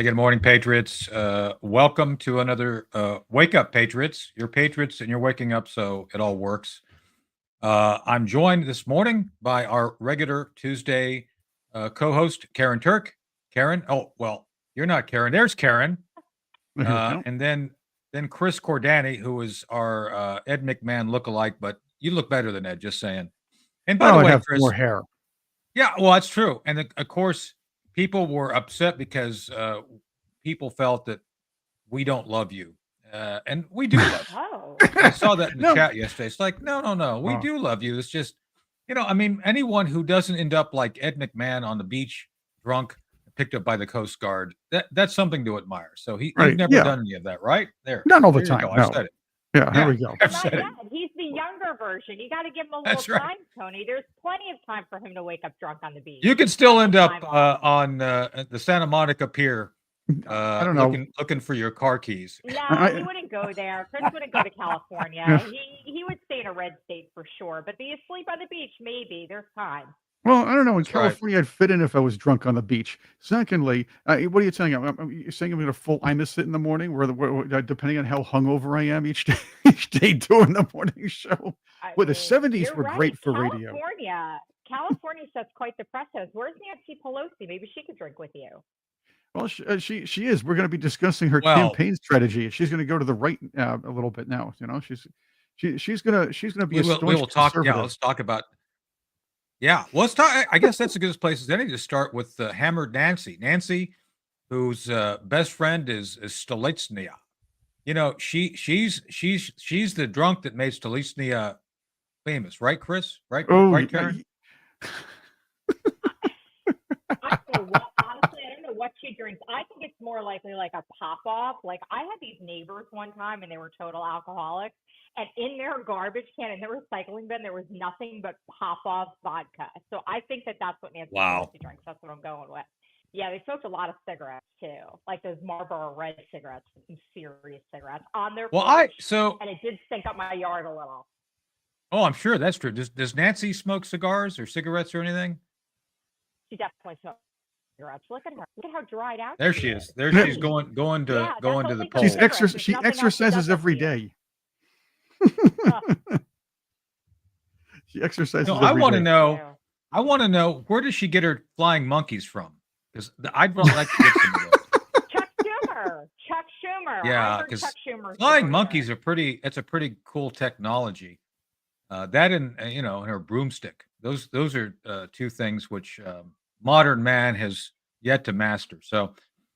Hey, good morning, Patriots. Welcome to another Wake Up, Patriots. You're Patriots and you're waking up, so it all works. I'm joined this morning by our regular Tuesday co-host, Karen Turk. Karen, oh, well, you're not Karen. There's Karen. There we go. And then Chris Cordani, who is our Ed McMahon lookalike, but you look better than Ed, just saying. And by the I way, have Chris, more hair. yeah, well, that's true. And of course, people were upset because people felt that we don't love you. And we do love you. Oh, I saw that in the No. chat yesterday. It's like, no. We Oh. do love you. It's just, I mean, anyone who doesn't end up like Ed McMahon on the beach, drunk, picked up by the Coast Guard, that's something to admire. So he's Right, never yeah. done any of that, right? There. Not all the There you time, go. no. I've said it. Yeah, there we go. I've not said it. yet. He's the younger version. You got to give him a little That's right. time, Tony. There's plenty of time for him to wake up drunk on the beach. You could still end up Time off. on the Santa Monica Pier. I don't know. Looking for your car keys. No, I- he wouldn't go there. Chris wouldn't go to California. He would stay in a red state for sure. But be asleep on the beach, maybe. There's time. Well, I don't know. In That's right. California, I'd fit in if I was drunk on the beach. Secondly, what are you telling me? You're saying I'm going to full Imus in the morning, depending on how hungover I am each day doing the morning show. I Well, the mean, 70s you're were right. great for radio. California sets quite the precedent. Where's Nancy Pelosi? Maybe she could drink with you. Well, she is. We're going to be discussing her Well- campaign strategy. She's going to go to the right a little bit now. She's going to be We a will staunch talk. Yeah, conservative. let's talk about. Yeah, well, let's talk. I guess that's a good place as any to start with Hammered Nancy. Nancy, whose best friend is Stolitsnya. She's the drunk that made Stolitsnya famous, right, Chris? Right, right, Karen. Honestly, I don't know what she drinks. I think it's more likely like a pop-off. Like, I had these neighbors one time, and they were total alcoholics. And in their garbage can, in their recycling bin, there was nothing but pop-off vodka. So I think that's what Nancy Wow. Pelosi drinks. That's what I'm going with. Yeah, they smoked a lot of cigarettes, too. Like those Marlboro Red cigarettes, some serious cigarettes on their Well, porch. so And it did stink up my yard a little. oh, I'm sure that's true. Does Nancy smoke cigars or cigarettes or anything? She definitely smoked cigarettes. Look at her. Look at how dried out There she is. There she's going to Yeah, the that's only poll. She's cigarettes. There's she nothing else she exercises does every up here. day. She exercises No, every I want to day. know. Yeah. I want to know, where does she get her flying monkeys from? Because I'd really like to get some of those. Chuck Schumer. Yeah, I heard 'cause Chuck Schumer. Flying monkeys are it's a pretty cool technology. That and and her broomstick. Those are two things which modern man has yet to master. So,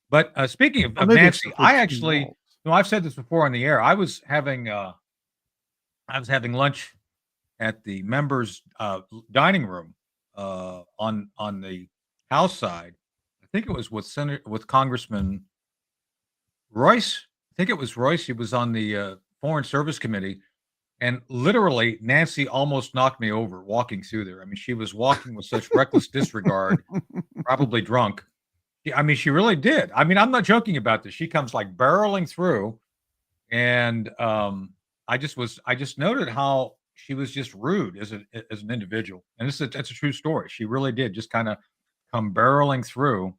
but speaking of Well, maybe it's Nancy, just I those actually, walls. I've said this before on the air. I was having lunch at the members' dining room on the House side. I think it was with Congressman Royce. I think it was Royce. He was on the Foreign Service Committee, and literally Nancy almost knocked me over walking through there. I mean, she was walking with such reckless disregard, probably drunk. I mean, she really did. I mean, I'm not joking about this. She comes like barreling through, and I just noted how she was just rude as an individual, and that's a true story. She really did just kind of come barreling through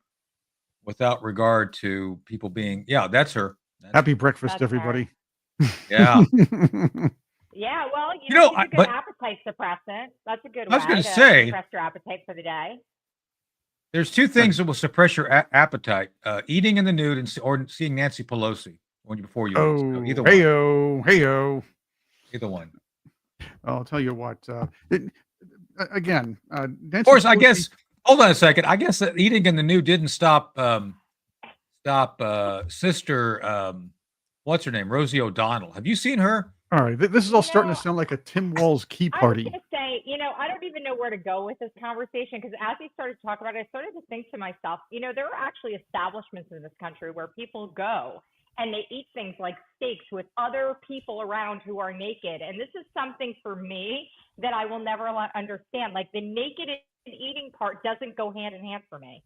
without regard to people being. Yeah, that's her. Happy breakfast, That's everybody. Yeah. Yeah, well, You know, it's a good but- appetite suppressant. That's a good I was way gonna to say- suppress your appetite for the day. There's two things that will suppress your appetite: eating in the nude or seeing Nancy Pelosi before you eat. Oh, So either one. heyo. Either one. I'll tell you what. Again, Nancy Of course, I Pelosi- guess. Hold on a second. I guess that eating in the nude didn't stop sister. What's her name? Rosie O'Donnell. Have you seen her? All right, this is all starting know, to sound like a Tim Walz key I was party. going to say, I don't even know where to go with this conversation because as he started to talk about it, I started to think to myself, there are actually establishments in this country where people go and they eat things like steaks with other people around who are naked. And this is something for me that I will never understand. Like the naked and eating part doesn't go hand in hand for me.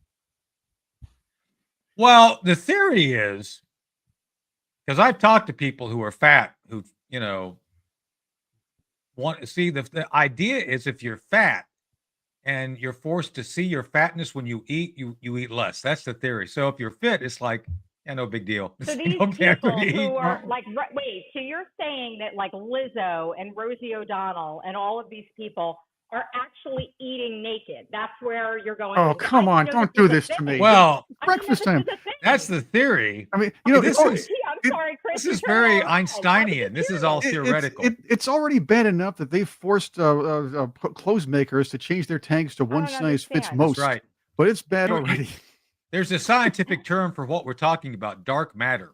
Well, the theory is, because I've talked to people who are fat, who want to see the idea is if you're fat and you're forced to see your fatness when you eat. You eat less. That's the theory. So if you're fit, it's like, yeah, no big deal. So You these don't care people what you who eat. are like, wait, so you're saying that like Lizzo and Rosie O'Donnell and all of these people are actually eating naked? That's where you're going. Oh, with this. come I on. didn't know Don't this do was a this to thing. me. Well, It's I breakfast didn't know time. this was a thing. that's the theory. I mean, This is I'm sorry, Chris. this is you turned very it all red. I was Einsteinian. This is all curious. theoretical. It's already bad enough that they've forced clothes makers to change their tanks to one don't size fits understand. That's most. right. But it's bad You know, already. There's a scientific term for what we're talking about: dark matter.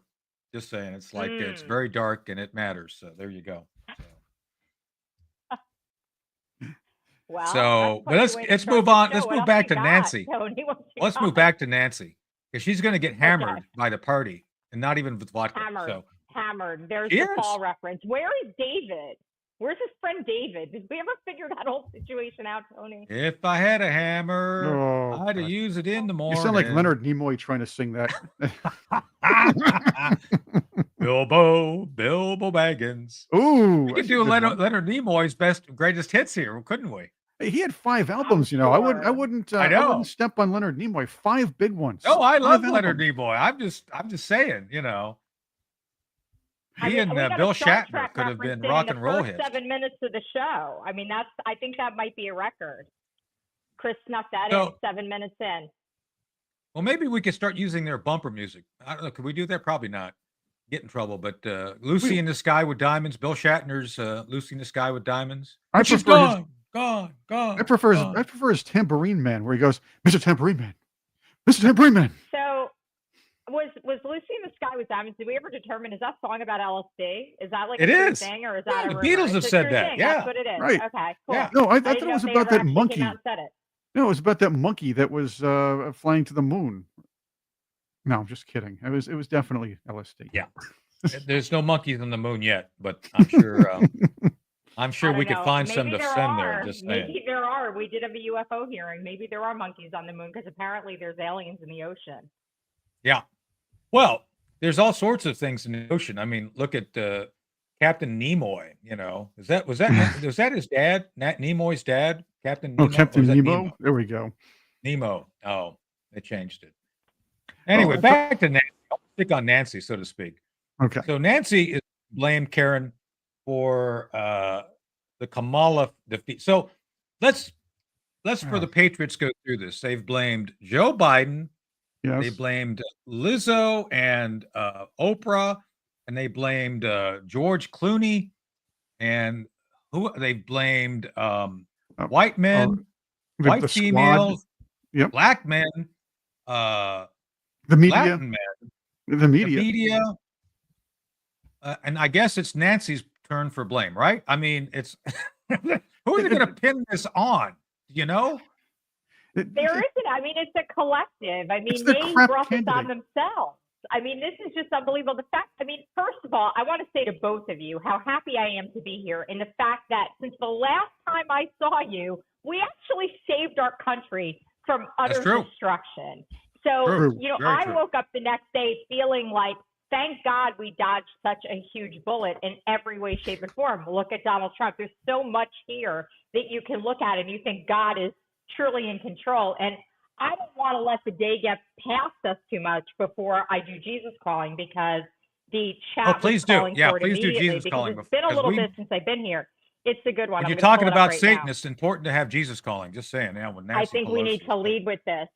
Just saying, it's like it's Mm. very dark and it matters. So there you go. Well, So, but that's quite the way to let's start move the on. show. Let's What move else back you to got, Nancy. Tony? What you Let's move got? back to Nancy because she's going to get Okay. hammered by the party, and not even with vodka. Hammered. So Hammered. There's she the is. Paul reference. Where is David? Where's his friend David? Did we ever figure that whole situation out, Tony? If I had a hammer, Oh, I'd gosh. use it in the morning. You sound like Leonard Nimoy trying to sing that. Bilbo Baggins. Ooh, We could that's a do good one. Leonard Nimoy's greatest hits here, couldn't we? Hey, he had 5 albums, I'm you know. I sure. wouldn't I I know. wouldn't step on Leonard Nimoy. 5 big ones. No, I 5 love Leonard albums. Nimoy. I'm just saying, you know, I he mean, and we got Bill a Star Shatner Trek could have been referencing rock the and roll first hits. 7 minutes of the show. I mean, I think that might be a record. Chris snuck that in So, 7 minutes in. well, maybe we could start using their bumper music. I don't know. Could we do that? Probably not. Get in trouble. But Lucy in the Sky with Diamonds. Bill Shatner's Lucy in the Sky with Diamonds. I She's prefer his gone. I prefer his Tambourine Man, where he goes, Mr. Tambourine Man, Mr. Tambourine Man. So was Lucy in the Sky with Diamonds? Did we ever determine, is that song about LSD? Is that like It a true is. thing, or is Yeah, that a the rumor? Beatles It's have a said true that. thing. Yeah. That's what it is. Right. Okay, cool. Yeah. No, I didn't thought it know was if they about ever that actually monkey. came out and said it. No, it was about that monkey that was flying to the moon. No, I'm just kidding. It was definitely LSD. Yeah. There's no monkeys on the moon yet, but I'm sure I we don't could know. find some Maybe to there send there. are. Just saying. Maybe there are. We did have a UFO hearing. Maybe there are monkeys on the moon because apparently there's aliens in the ocean. Yeah. Well, there's all sorts of things in the ocean. I mean, look at Captain Nimoy. You know, was that was that his dad? Nat Nimoy's dad, Captain Nemo. Oh, Captain Or was that Nemo. There we go. Nemo. Oh, they changed it. Anyway, back to Nancy. I'll stick on Nancy, so to speak. Okay. So Nancy is blamed Karen for the Kamala defeat. So let's for the Patriots go through this. They've blamed Joe Biden. Yes. They blamed Lizzo and Oprah, and they blamed George Clooney, and who they blamed white men, white the females, squad. Yep. black men, The media. Latin men, The media. the media. And I guess it's Nancy's turn for blame, right? I mean, it's who are they going to pin this on? You know, There isn't. I mean, it's a collective. I mean, the they crap brought this on candidate. themselves. I mean, this is just unbelievable. The fact, I mean, first of all, I want to say to both of you how happy I am to be here, and the fact that since the last time I saw you, we actually saved our country from utter destruction. So, True. you know, Very I true. woke up the next day feeling like, thank God we dodged such a huge bullet in every way, shape, and form. Look at Donald Trump. There's so much here that you can look at and you think God is truly in control. And I don't want to let the day get past us too much before I do Jesus calling, because the chat please was do. calling Yeah, for it please do immediately, Jesus because calling it's been a because little we- bit since I've been here. It's a good one. when I'm you're gonna pull talking it up about right Satan, now. it's important to have Jesus calling. Just saying. Now, with Nancy I think we need Pelosi. to lead with this.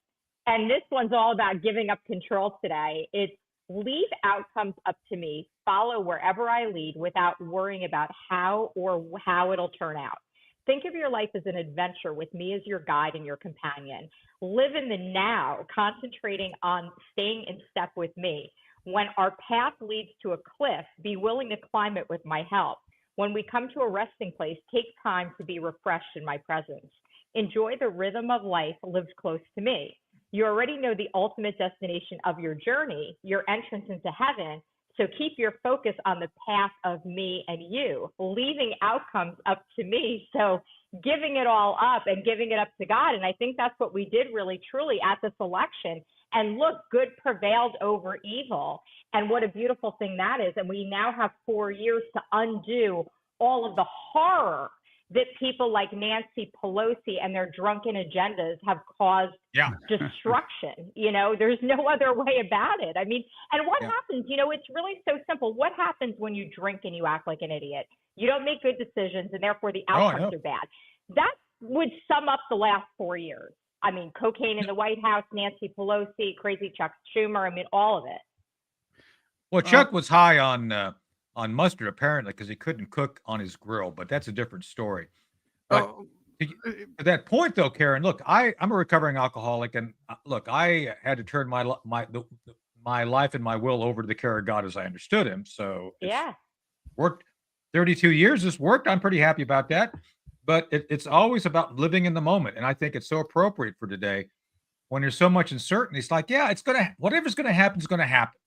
And this one's all about giving up control today. It's leave outcomes up to me, follow wherever I lead without worrying about how it'll turn out. Think of your life as an adventure with me as your guide and your companion. Live in the now, concentrating on staying in step with me. When our path leads to a cliff, be willing to climb it with my help. When we come to a resting place, take time to be refreshed in my presence. Enjoy the rhythm of life lived close to me. You already know the ultimate destination of your journey, your entrance into heaven. So keep your focus on the path of me and you, leaving outcomes up to me. So giving it all up and giving it up to God. And I think that's what we did really, truly at this election. And look, good prevailed over evil. And what a beautiful thing that is. And we now have 4 years to undo all of the horror that people like Nancy Pelosi and their drunken agendas have caused destruction. There's no other way about it. I mean, and what happens, it's really so simple. What happens when you drink and you act like an idiot? You don't make good decisions, and therefore the outcomes are bad. That would sum up the last 4 years. I mean, cocaine in the White House, Nancy Pelosi, crazy Chuck Schumer. I mean, all of it. Well, Chuck was high on mustard apparently because he couldn't cook on his grill, but that's a different story. But to that point, though, Karen, look, I'm a recovering alcoholic, and look, I had to turn my life and my will over to the care of God as I understood Him. So worked 32 years. This worked. I'm pretty happy about that. But it's always about living in the moment, and I think it's so appropriate for today when there's so much uncertainty. It's like, whatever's going to happen is going to happen.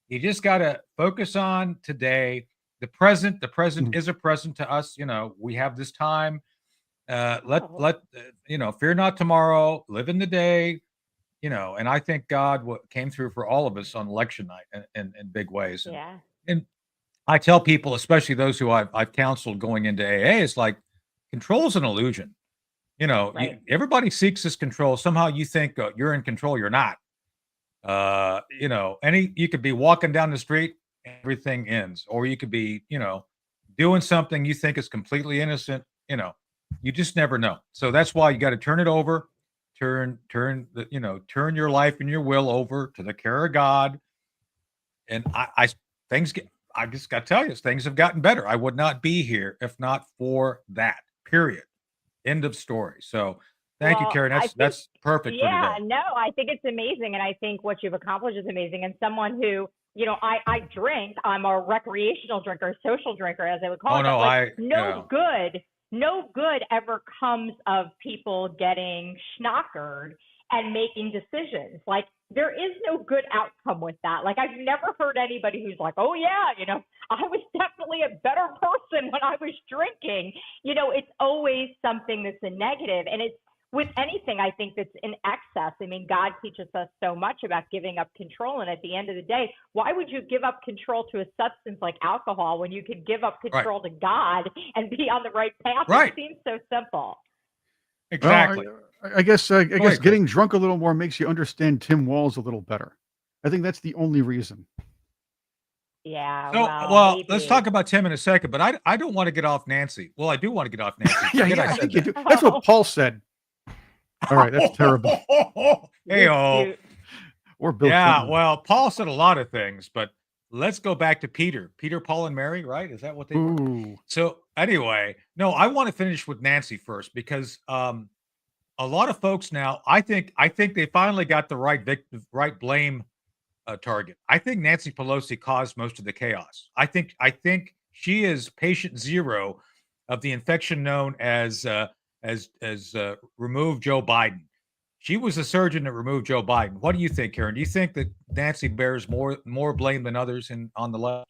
You just got to focus on today, the present. The present is a present to us. We have this time. Fear not tomorrow. Live in the day. And I think God came through for all of us on election night in big ways. And I tell people, especially those who I've counseled going into AA, it's like control is an illusion. Everybody seeks this control. Somehow you think you're in control. You're not. You could be walking down the street, everything ends, or you could be, doing something you think is completely innocent. You just never know. So that's why you got to turn it over, turn your life and your will over to the care of God. And I just got to tell you, things have gotten better. I would not be here if not for that. Period. End of story. So. Thank you, Karen. That's perfect for today. Yeah, no, I think it's amazing. And I think what you've accomplished is amazing. And someone who, I drink, I'm a recreational drinker, social drinker, as I would call it. No good ever comes of people getting schnockered and making decisions. Like, there is no good outcome with that. Like, I've never heard anybody who's like, oh yeah, I was definitely a better person when I was drinking. It's always something that's a negative. And it's, with anything, I think that's in excess. I mean, God teaches us so much about giving up control. And at the end of the day, why would you give up control to a substance like alcohol when you could give up control to God and be on the right path? It seems so simple. Exactly. Well, I guess getting drunk a little more makes you understand Tim Walz a little better. I think that's the only reason. Yeah. So, well, let's talk about Tim in a second, but I don't want to get off Nancy. Well, I do want to get off Nancy. I think you do. That's what Paul said. All right, that's terrible. Hey-oh. Or Bill Clinton. Well, Paul said a lot of things, but let's go back to Peter, Paul, and Mary, right? Is that what they were? So anyway, no, I want to finish with Nancy first because a lot of folks now, I think they finally got the right blame target. I think Nancy Pelosi caused most of the chaos. I think she is patient zero of the infection known as remove Joe Biden. She was the surgeon that removed Joe Biden. What do you think, Karen? Do you think that Nancy bears more blame than others on the left?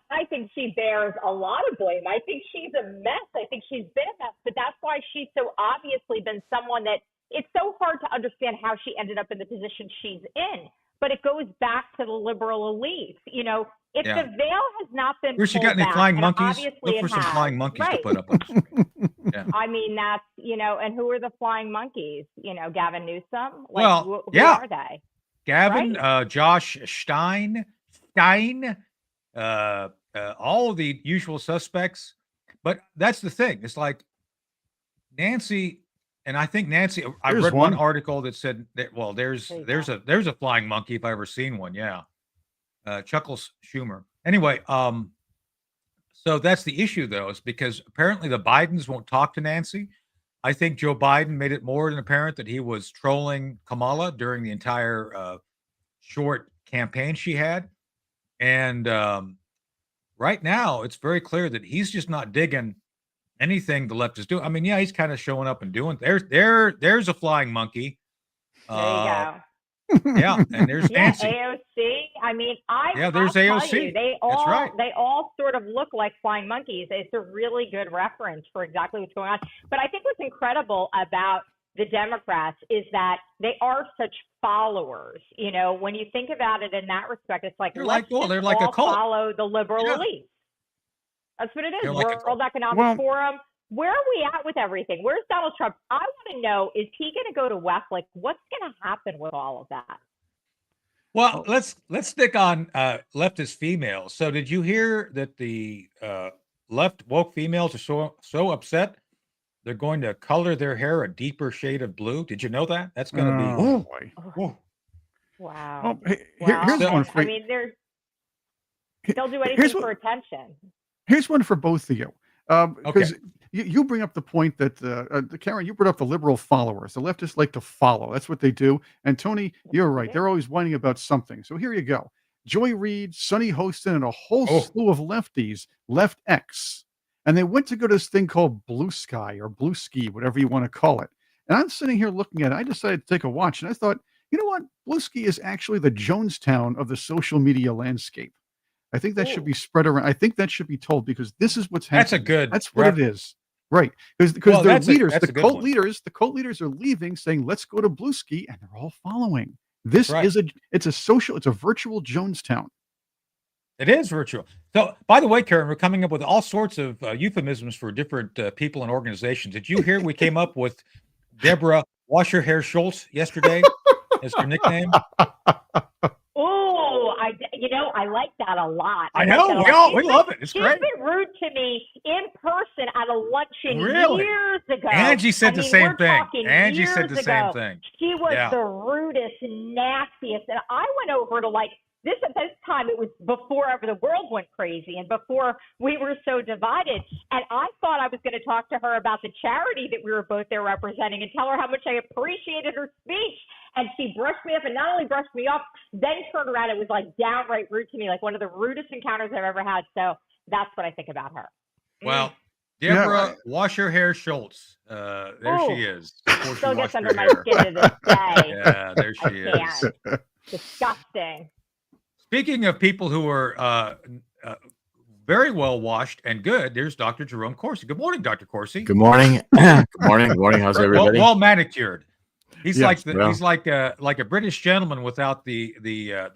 I think she bears a lot of blame. I think she's a mess. I think she's been a mess, but that's why she's so obviously been someone that it's so hard to understand how she ended up in the position she's in. But it goes back to the liberal elites. If the veil has not been where's she got any flying monkeys? Look for some flying monkeys to put up on the screen. Yeah. I mean, that's, and who are the flying monkeys? Gavin Newsom? Who are they? Gavin, Josh Stein, all of the usual suspects. But that's the thing. It's like Nancy, and I think Nancy, I read one article that said that, well, there's a flying monkey if I ever seen one. Yeah. Chuckles Schumer. Anyway, so that's the issue, though, is because apparently the Bidens won't talk to Nancy. I think Joe Biden made it more than apparent that he was trolling Kamala during the entire short campaign she had. And right now, it's very clear that he's just not digging anything the left is doing. I mean, yeah, he's kind of showing up and doing. There's a flying monkey. There you go. Yeah, and there's Nancy. AOC. I mean, there's AOC. They all sort of look like flying monkeys. It's a really good reference for exactly what's going on. But I think what's incredible about the Democrats is that they are such followers. When you think about it in that respect, it's like they're like a cult. Follow the liberal elite. That's what it is. They're like a- World Economic Well- Forum. Where are we at with everything? Where's Donald Trump? I want to know, is he going to go to West? Like, what's going to happen with all of that? Well, let's stick on leftist females. So, did you hear that the left woke females are so upset they're going to color their hair a deeper shade of blue? Did you know that? That's going to be. Oh, boy. Oh. Wow. Well, here's Well, one and, for I you. mean, they'll do Here's anything what- for attention. Here's one for both of you. Because Okay. you bring up the point that, Karen, you brought up the liberal followers. The leftists like to follow. That's what they do. And Tony, you're right. They're always whining about something. So here you go. Joy Reid, Sonny Hostin, and a whole Oh. slew of lefties left X. And they went to go to this thing called Blue Sky or Blue Ski, whatever you want to call it. And I'm sitting here looking at it. I decided to take a watch. And I thought, you know what? Blue Ski is actually the Jonestown of the social media landscape. I think that should be spread around. I think that should be told because this is what's happening. That's a good. That's what it is. Right. Because Well, their that's a- leaders, that's the a good cult one. leaders, the cult leaders are leaving saying, let's go to Blue Ski, and they're all following. This Right. is it's a virtual Jonestown. It is virtual. So, by the way, Karen, we're coming up with all sorts of euphemisms for different people and organizations. Did you hear we came up with Deborah Wash Your Hair Schultz yesterday as her nickname? Oh, I like that a lot. I know. We love it. It's She's great. been rude to me in person at a luncheon Really? years ago. Angie said the same we're thing. talking Angie said years the same ago. thing. She was Yeah. the rudest, nastiest. And I went over to this at this time, it was before ever the world went crazy and before we were so divided. And I thought I was going to talk to her about the charity that we were both there representing and tell her how much I appreciated her speech. And she brushed me up, and not only brushed me off, then turned around and was like downright rude to me, like one of the rudest encounters I've ever had. So that's what I think about her. Well, Yeah, Deborah Wash Your Hair Schultz. There Oh, she is. Before she Still gets washed under her my hair. skin to this day. Yeah, there I she is. can't. Disgusting. Speaking of people who are very well washed and good, there's Dr. Jerome Corsi. Good morning, Dr. Corsi. Good morning. Good morning. Good morning. How's everybody? Well manicured. He's Yes, he's like a British gentleman without the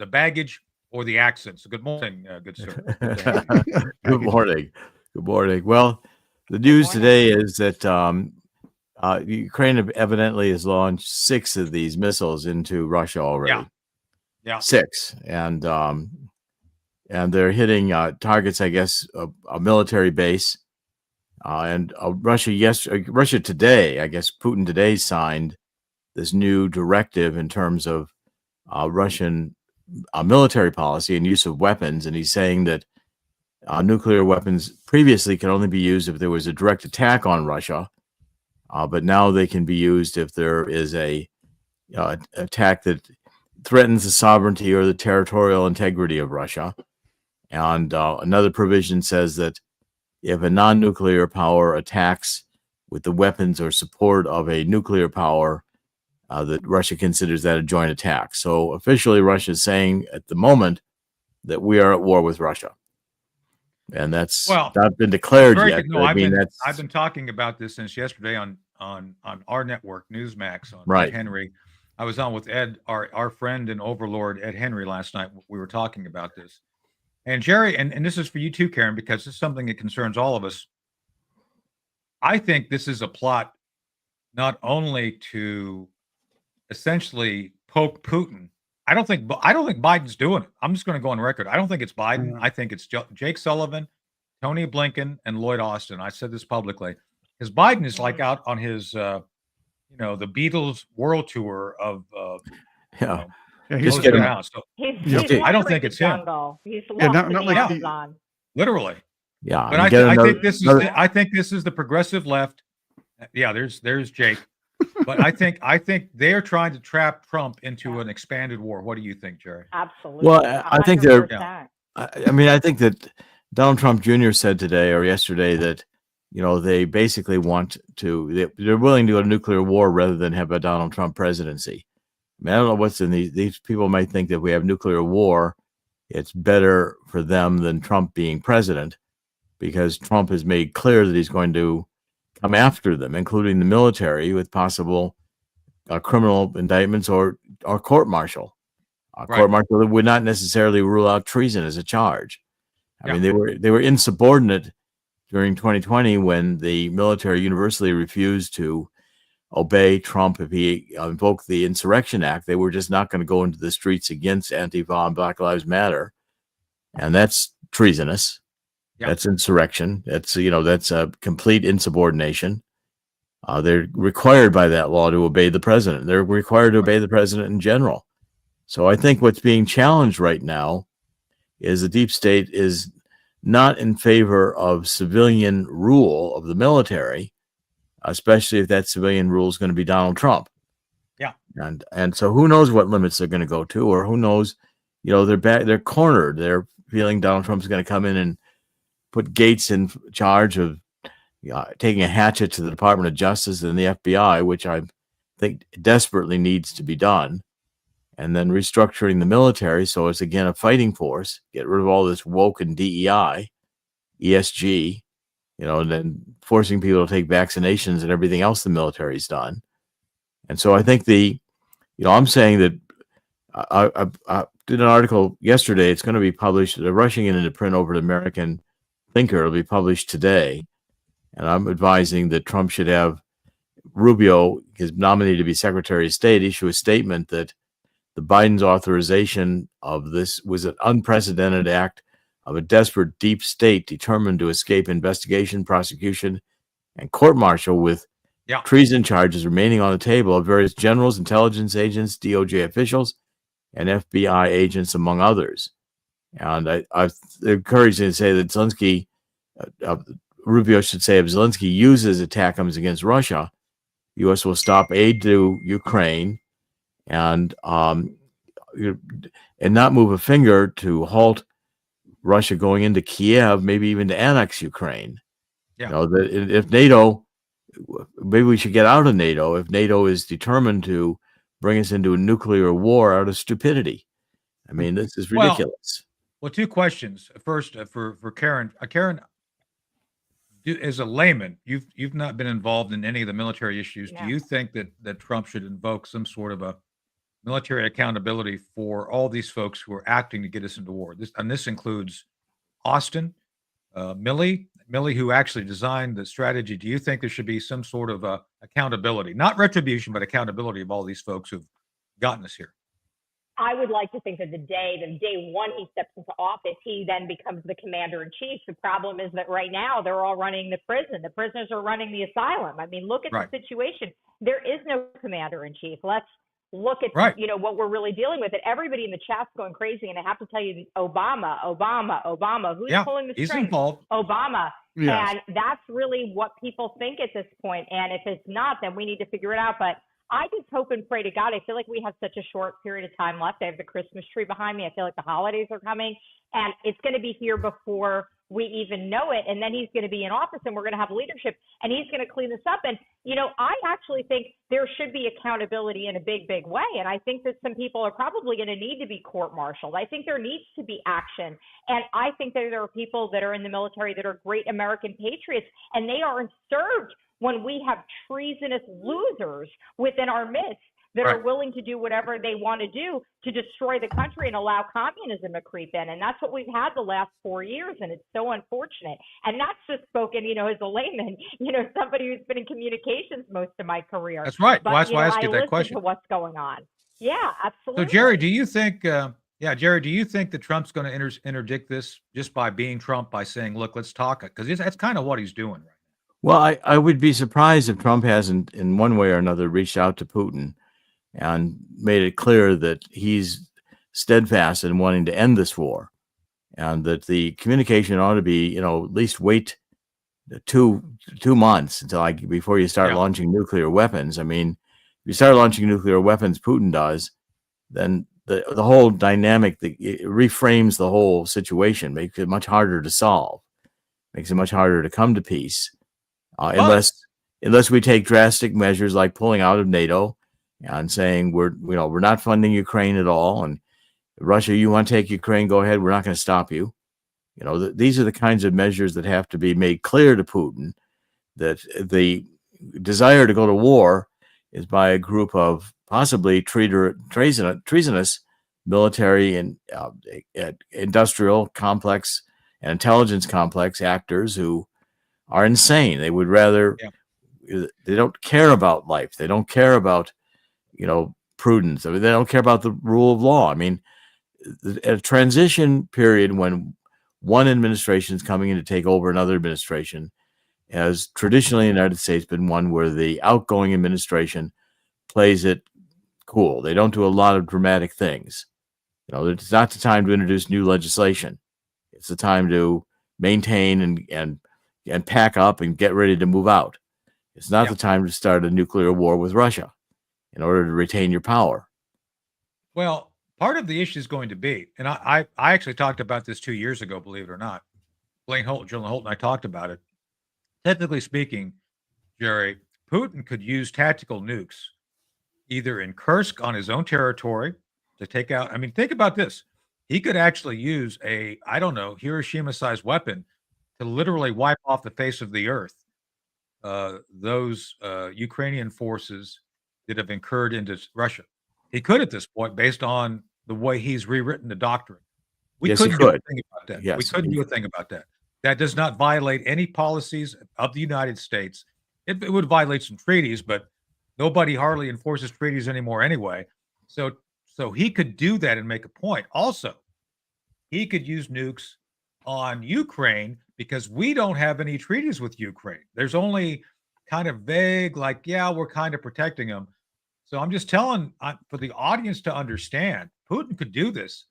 baggage or the accent. So good morning, good sir. Good morning. Good morning. Well, the news today is that Ukraine evidently has launched 6 of these missiles into Russia already. Yeah. 6, and they're hitting targets, I guess, a military base. And Russia today, I guess Putin today signed this new directive in terms of Russian military policy and use of weapons. And he's saying that nuclear weapons previously could only be used if there was a direct attack on Russia. But now they can be used if there is a attack that threatens the sovereignty or the territorial integrity of Russia. And another provision says that if a non-nuclear power attacks with the weapons or support of a nuclear power, that Russia considers that a joint attack. So officially, Russia is saying at the moment that we are at war with Russia, and that's not been declared yet. No, I've been talking about this since yesterday on our network, Newsmax, on Ed Henry. I was on with Ed, our friend and overlord Ed Henry last night. We were talking about this, and Jerry, and this is for you too, Karen, because this is something that concerns all of us. I think this is a plot not only to essentially poke Putin. I don't think Biden's doing it. I'm just going to go on record. I don't think it's Biden. I think it's Jake Sullivan, Tony Blinken, and Lloyd Austin. I said this publicly because Biden is like out on his, the Beatles world tour of, He's getting out. So he's I don't think it's him. He's lost not like Amazon. Literally. Yeah, but I think this is the progressive left. Yeah, there's Jake. But I think they're trying to trap Trump into an expanded war. What do you think, Jerry? Absolutely. Well, I think they're. 100%. I think that Donald Trump Jr. said today or yesterday that they basically want to. They're willing to go to nuclear war rather than have a Donald Trump presidency. I mean, I don't know what's in these people might think that if we have nuclear war, it's better for them than Trump being president, because Trump has made clear that he's going to come after them, including the military, with possible criminal indictments or court-martial. Court-martial that would not necessarily rule out treason as a charge. I mean, they were insubordinate during 2020 when the military universally refused to obey Trump if he invoked the Insurrection Act. They were just not going to go into the streets against Antifa and Black Lives Matter. And that's treasonous. Yeah. That's insurrection. That's, that's a complete insubordination. They're required by that law to obey the president. They're required to obey the president in general. So I think what's being challenged right now is the deep state is not in favor of civilian rule of the military, especially if that civilian rule is going to be Donald Trump. Yeah. And so who knows what limits they're going to go to, or who knows, they're cornered. They're feeling Donald Trump's going to come in and put Gates in charge of taking a hatchet to the Department of Justice and the FBI, which I think desperately needs to be done, and then restructuring the military so it's again a fighting force, get rid of all this woke and DEI, ESG, and then forcing people to take vaccinations and everything else the military's done. And so I think I'm saying that I did an article yesterday. It's going to be published. They're rushing it into print over at American Thinker. It'll be published today. And I'm advising that Trump should have Rubio, his nominee to be Secretary of State, issue a statement that the Biden's authorization of this was an unprecedented act of a desperate deep state determined to escape investigation, prosecution, and court-martial with treason charges remaining on the table of various generals, intelligence agents, DOJ officials, and FBI agents, among others. And I've encouraged him to say that Zelensky, Rubio should say, if Zelensky uses attackums against Russia, the U.S. will stop aid to Ukraine and not move a finger to halt Russia going into Kiev, maybe even to annex Ukraine. Yeah. If NATO, maybe we should get out of NATO if NATO is determined to bring us into a nuclear war out of stupidity. I mean, this is ridiculous. Well, two questions. First, for Karen. Karen, as a layman, you've not been involved in any of the military issues. No. Do you think that Trump should invoke some sort of a military accountability for all these folks who are acting to get us into war? This includes Austin, Milley, who actually designed the strategy. Do you think there should be some sort of accountability, not retribution, but accountability of all these folks who've gotten us here? I would like to think that the day one he steps into office, he then becomes the commander in chief. The problem is that right now they're all running the prison. The prisoners are running the asylum. I mean, look at the situation. There is no commander in chief. Let's look at what we're really dealing with. And everybody in the chat's going crazy. And I have to tell you, Obama. Who's pulling the strings? He's involved. Obama. Yes. And that's really what people think at this point. And if it's not, then we need to figure it out. But I just hope and pray to God. I feel like we have such a short period of time left. I have the Christmas tree behind me. I feel like the holidays are coming, and it's going to be here before we even know it. And then he's going to be in office, and we're going to have leadership, and he's going to clean this up. And, I actually think there should be accountability in a big, big way. And I think that some people are probably going to need to be court-martialed. I think there needs to be action. And I think that there are people that are in the military that are great American patriots, and they aren't served when we have treasonous losers within our midst that are willing to do whatever they want to do to destroy the country and allow communism to creep in. And that's what we've had the last 4 years, and it's so unfortunate. And that's just spoken, as a layman, somebody who's been in communications most of my career. That's right. But, well, that's why I asked you that listen question. to what's going on. Yeah, absolutely. So, Jerry, do you think that Trump's going to interdict this just by being Trump, by saying, look, let's talk? Because that's kind of what he's doing right now. Well, I would be surprised if Trump hasn't, in one way or another, reached out to Putin and made it clear that he's steadfast in wanting to end this war, and that the communication ought to be, at least wait 2 months before you start launching nuclear weapons. I mean, if you start launching nuclear weapons, Putin does, then the whole dynamic, it reframes the whole situation, makes it much harder to solve, makes it much harder to come to peace. Unless we take drastic measures like pulling out of NATO and saying we're not funding Ukraine at all, and Russia, you want to take Ukraine, go ahead. We're not going to stop you. These are the kinds of measures that have to be made clear to Putin, that the desire to go to war is by a group of possibly treasonous military and industrial complex and intelligence complex actors who are insane. They would rather, they don't care about life. They don't care about, prudence. I mean, they don't care about the rule of law. I mean, a transition period when one administration is coming in to take over another administration has traditionally in the United States been one where the outgoing administration plays it cool. They don't do a lot of dramatic things. It's not the time to introduce new legislation. It's the time to maintain and pack up and get ready to move out. It's not the time to start a nuclear war with Russia in order to retain your power. Well, part of the issue is going to be, and I actually talked about this 2 years ago, believe it or not. Blaine Holt, Jillian Holt, and I talked about it. Technically speaking, Jerry, Putin could use tactical nukes either in Kursk on his own territory to take out. I mean, think about this. He could actually use a, I don't know, Hiroshima-sized weapon to literally wipe off the face of the earth those Ukrainian forces that have incurred into Russia. He could at this point, based on the way he's rewritten the doctrine. We Yes, couldn't he do a could. thing about that. Yes, we couldn't do a thing about that. That does not violate any policies of the United States. It would violate some treaties, but nobody hardly enforces treaties anymore anyway. So he could do that and make a point. Also, he could use nukes on Ukraine because we don't have any treaties with Ukraine. There's only kind of vague, like, yeah, we're kind of protecting them. So I'm just telling for the audience to understand, Putin could do this,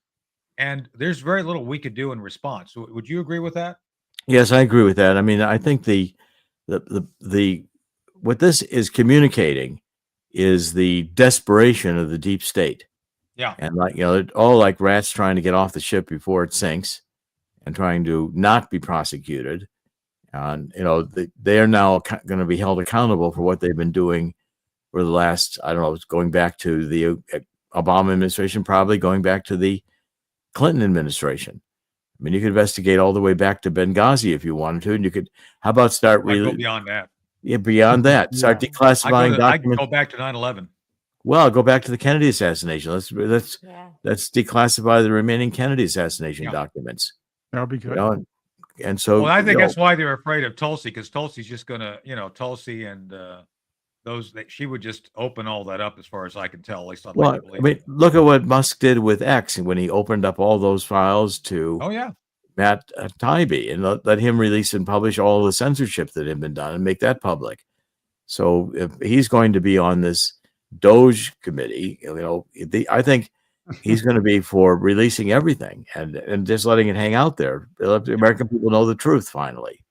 and there's very little we could do in response. So would you agree with that? Yes, I agree with that. I mean, I think the what this is communicating is the desperation of the deep state. Yeah. And they're all like rats trying to get off the ship before it sinks and trying to not be prosecuted. And, they are now going to be held accountable for what they've been doing for the last, I don't know, going back to the Obama administration, probably going back to the Clinton administration. I mean, you could investigate all the way back to Benghazi if you wanted to, and you could, how about start go beyond that. Yeah, beyond that, start declassifying documents. I can go back to 9/11. Well, go back to the Kennedy assassination. Let's declassify the remaining Kennedy assassination documents. That would be good. And so, well, I think that's why they're afraid of Tulsi, because Tulsi's just gonna, Tulsi and those that she would just open all that up, as far as I can tell. At least I'd like to believe. I mean, look at what Musk did with X when he opened up all those files to Matt Taibbi and let him release and publish all the censorship that had been done and make that public. So if he's going to be on this Doge committee, I think he's going to be for releasing everything and just letting it hang out there. Let the American people know the truth finally.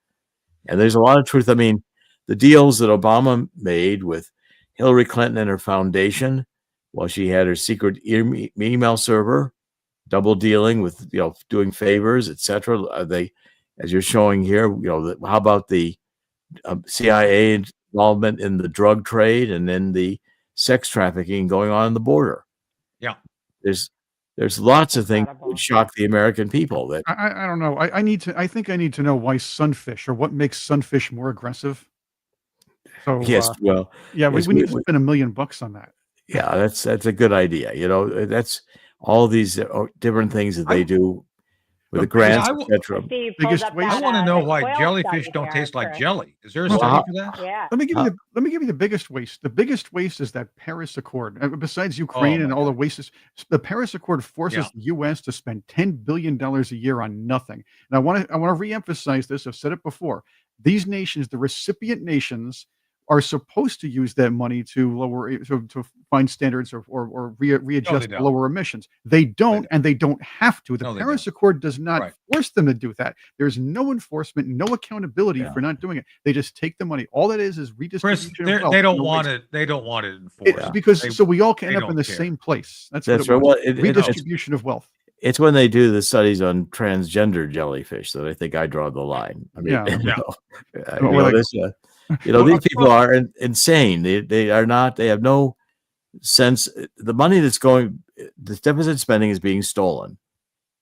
And there's a lot of truth. I mean, the deals that Obama made with Hillary Clinton and her foundation while she had her secret email server, double dealing with, doing favors, etc. They, as you're showing here, how about the CIA involvement in the drug trade and then the sex trafficking going on the border? Yeah, there's lots of things that would shock the American people. That I don't know. I think I need to know why sunfish, or what makes sunfish more aggressive. So yes, well, yeah, we need to spend $1 million on that. Yeah, that's a good idea. That's all these different things that they do with the grants, etc. I want to know why jellyfish don't taste like jelly. Is there a study for that? Yeah. Let me give you the biggest waste. The biggest waste is that Paris Accord. Besides Ukraine and all the wastes, the Paris Accord forces the U.S. to spend $10 billion a year on nothing. And I want to reemphasize this. I've said it before. These nations, the recipient nations, are supposed to use that money to lower to find standards or readjust lower emissions. They don't, and they don't have to. The Paris Accord does not force them to do that. There's no enforcement, no accountability for not doing it. They just take the money. All that is redistribution. Chris, they don't want it. They don't want it enforced. It's because so we all can end up in the same place. That's right. Redistribution of wealth. It's when they do the studies on transgender jellyfish that I think I draw the line. I mean, these people are insane. They are not. They have no sense. The money that's going, the deficit spending is being stolen,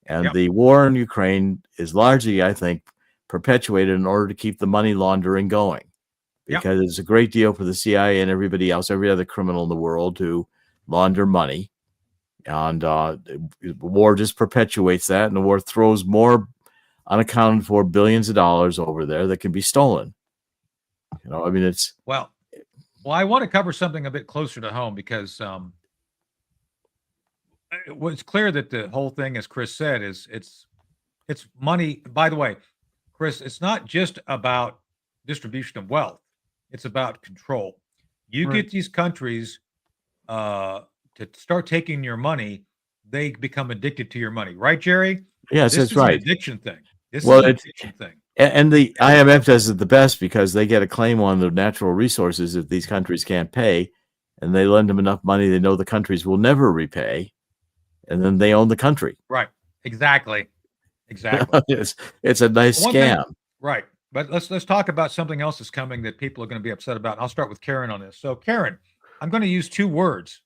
and the war in Ukraine is largely, I think, perpetuated in order to keep the money laundering going, because it's a great deal for the CIA and everybody else, every other criminal in the world, to launder money, and the war just perpetuates that, and the war throws more unaccounted for billions of dollars over there that can be stolen. I mean, it's well, I want to cover something a bit closer to home because it was clear that the whole thing, as Chris said, is it's money. By the way, Chris, it's not just about distribution of wealth; it's about control. You Right. get these countries to start taking your money, they become addicted to your money, right, Jerry? yes, This that's is an right. addiction thing. This Well, is an it's addiction thing. and the IMF does it the best because they get a claim on the natural resources if these countries can't pay, and they lend them enough money they know the countries will never repay, and then they own the country. Right. Exactly. Exactly. It's a nice One thing, scam. right. But let's talk about something else that's coming that people are going to be upset about. I'll start with Karen on this. So, Karen, I'm going to use 2 words.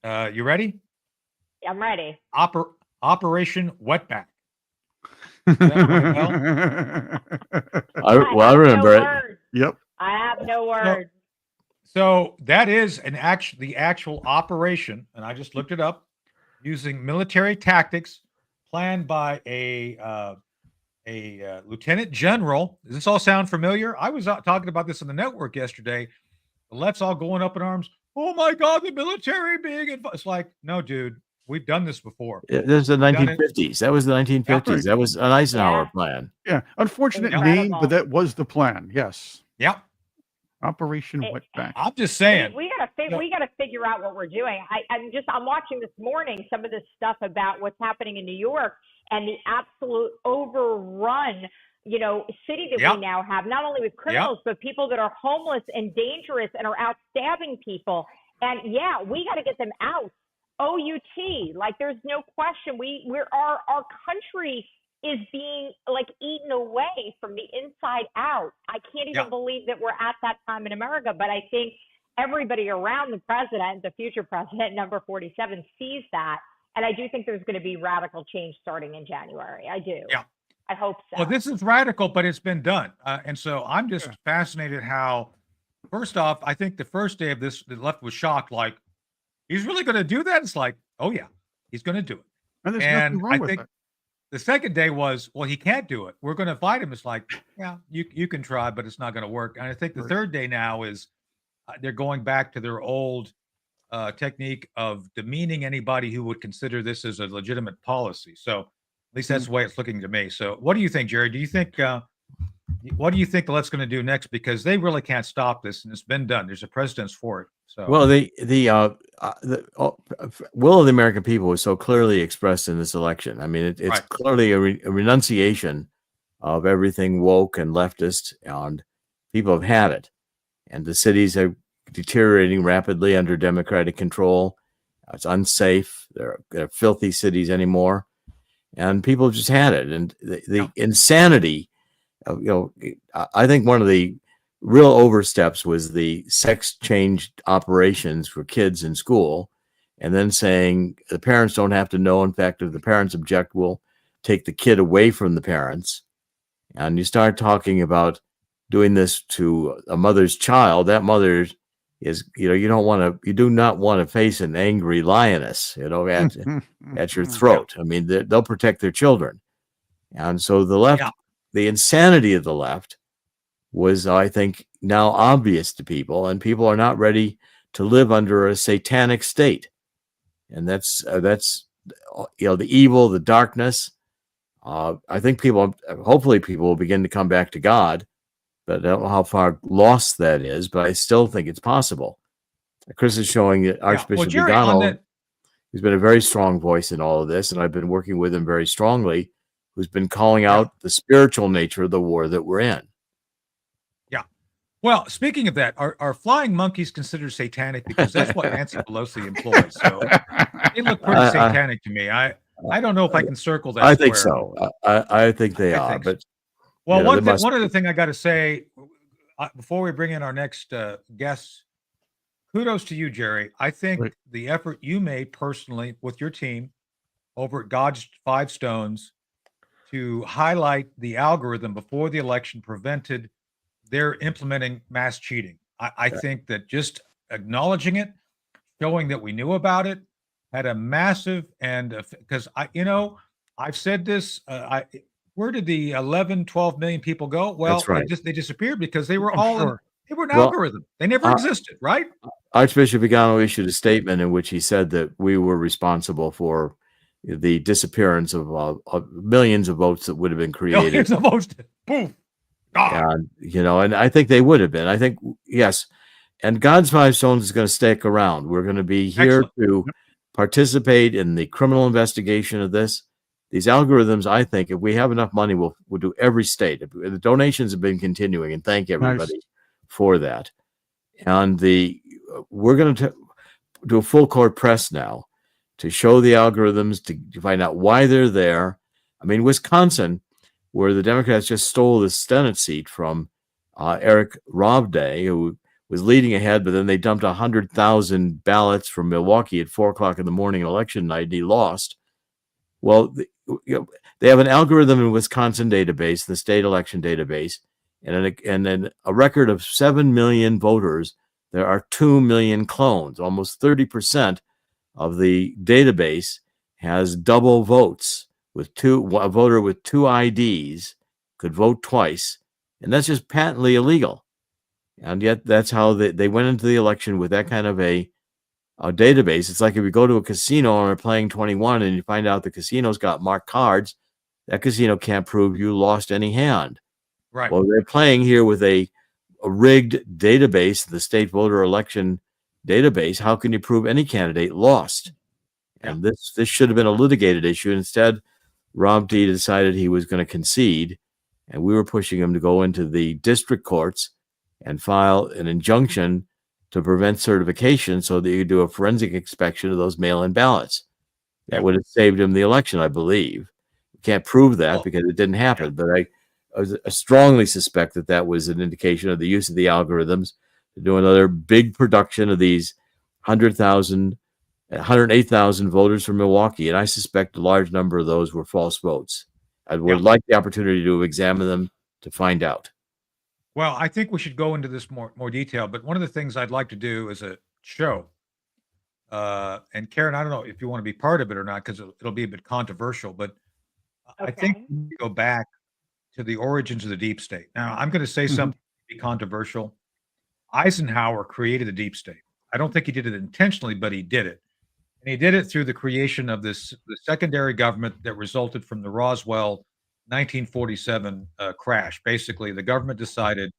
You ready? I'm ready. Operation Wetback. I I remember it. Words. Yep. I have no words. So that is the actual operation, and I just looked it up, using military tactics planned by a lieutenant general. Does this all sound familiar? I was talking about this on the network yesterday. The left's all going up in arms. Oh my God, the military being involved. It's like, no, dude, we've done this before. There's the 1950s. That was the 1950s. Right. That was an Eisenhower Yeah. plan. Yeah. Unfortunate Incredible. name, but that was the plan. Yes. Yep. Operation Wetback. I'm just saying. We gotta figure out what we're doing. I'm watching this morning some of this stuff about what's happening in New York and the absolute overrun, city that we now have, not only with criminals, but people that are homeless and dangerous and are out stabbing people. And yeah, we got to get them out. OUT, like there's no question. Our country is being like eaten away from the inside out. I can't even believe that we're at that time in America, but I think everybody around the president, the future president, number 47, sees that. And I do think there's going to be radical change starting in January. I do. Yeah. I hope so. Well, this is radical, but it's been done. And so I'm just fascinated how, first off, I think the first day of this, the left was shocked, like, he's really going to do that? It's like, oh, yeah, he's going to do it. And there's And nothing wrong I with think it. the second day was, well, he can't do it. We're going to fight him. It's like, yeah, you can try, but it's not going to work. And I think the third day now is they're going back to their old technique of demeaning anybody who would consider this as a legitimate policy. So at least that's the way it's looking to me. So what do you think, Jerry? Do you think what do you think the left's going to do next? Because they really can't stop this, and it's been done. There's a precedence for it. So Well, the will of the American people was so clearly expressed in this election. I mean, it's clearly a renunciation of everything woke and leftist, and people have had it. And the cities are deteriorating rapidly under Democratic control. It's unsafe. They're filthy cities anymore, and people just had it. And the insanity, I think one of the real oversteps was the sex change operations for kids in school, and then saying the parents don't have to know. In fact, if the parents object, we'll take the kid away from the parents. And you start talking about doing this to a mother's child. That mother is, you do not want to face an angry lioness, at your throat. I mean, they'll protect their children. And so the left, the insanity of the left was, I think, now obvious to people, and people are not ready to live under a satanic state. And that's the evil, the darkness. I think hopefully people will begin to come back to God, but I don't know how far lost that is, but I still think it's possible. Chris is showing that Archbishop McDonald, who's been a very strong voice in all of this, and I've been working with him very strongly, who's been calling out the spiritual nature of the war that we're in. Yeah. Well, speaking of that, are flying monkeys considered satanic? Because that's what Nancy Pelosi employs. So they look pretty satanic to me. I don't know if I can circle that. I think so. I think they are. But well, one other thing I got to say before we bring in our next guests, kudos to you, Jerry. I think the effort you made personally with your team over at God's Five Stones to highlight the algorithm before the election prevented their implementing mass cheating. I think that just acknowledging it, showing that we knew about it, had a massive, and because I've said this, where did the 11, 12 million people go? Well, That's right. they disappeared because they were I'm all sure. they were an Well, algorithm. They never existed, right? Archbishop Vigano issued a statement in which he said that we were responsible for the disappearance of millions of votes that would have been created. Millions of votes. Poof. Gone. And, and I think they would have been. I think, yes. And God's Five Stones is going to stick around. We're going to be here to participate in the criminal investigation of this. These algorithms, I think, if we have enough money, we'll do every state. The donations have been continuing, and thank everybody for that. And we're going to do a full court press now to show the algorithms, to find out why they're there. I mean, Wisconsin, where the Democrats just stole the Senate seat from Eric Robday, who was leading ahead, but then they dumped 100,000 ballots from Milwaukee at 4:00 in the morning election night, and he lost. Well, they have an algorithm in Wisconsin database, the state election database, and then a record of 7 million voters. There are 2 million clones. Almost 30% of the database has double votes. A voter with 2 IDs could vote twice, and that's just patently illegal. And yet that's how they went into the election with that kind of a database. It's like if you go to a casino and are playing 21 and you find out the casino's got marked cards, that casino can't prove you lost any hand. Right. Well, they're playing here with a rigged database, the state voter election database. How can you prove any candidate lost? And this should have been a litigated issue. Instead, Rob D decided he was going to concede, and we were pushing him to go into the district courts and file an injunction to prevent certification so that you could do a forensic inspection of those mail-in ballots. That would have saved him the election, I believe. We can't prove that because it didn't happen, but I strongly suspect that was an indication of the use of the algorithms to do another big production of these 108,000 voters from Milwaukee, and I suspect a large number of those were false votes. I would like the opportunity to examine them to find out. Well, I think we should go into this more detail, but one of the things I'd like to do is a show. And Karen, I don't know if you want to be part of it or not, because it'll be a bit controversial, but I think we go back to the origins of the deep state. Now, I'm going to say something to be controversial. Eisenhower created the deep state. I don't think he did it intentionally, but he did it. And he did it through the creation of the secondary government that resulted from the Roswell 1947 crash. Basically, the government decided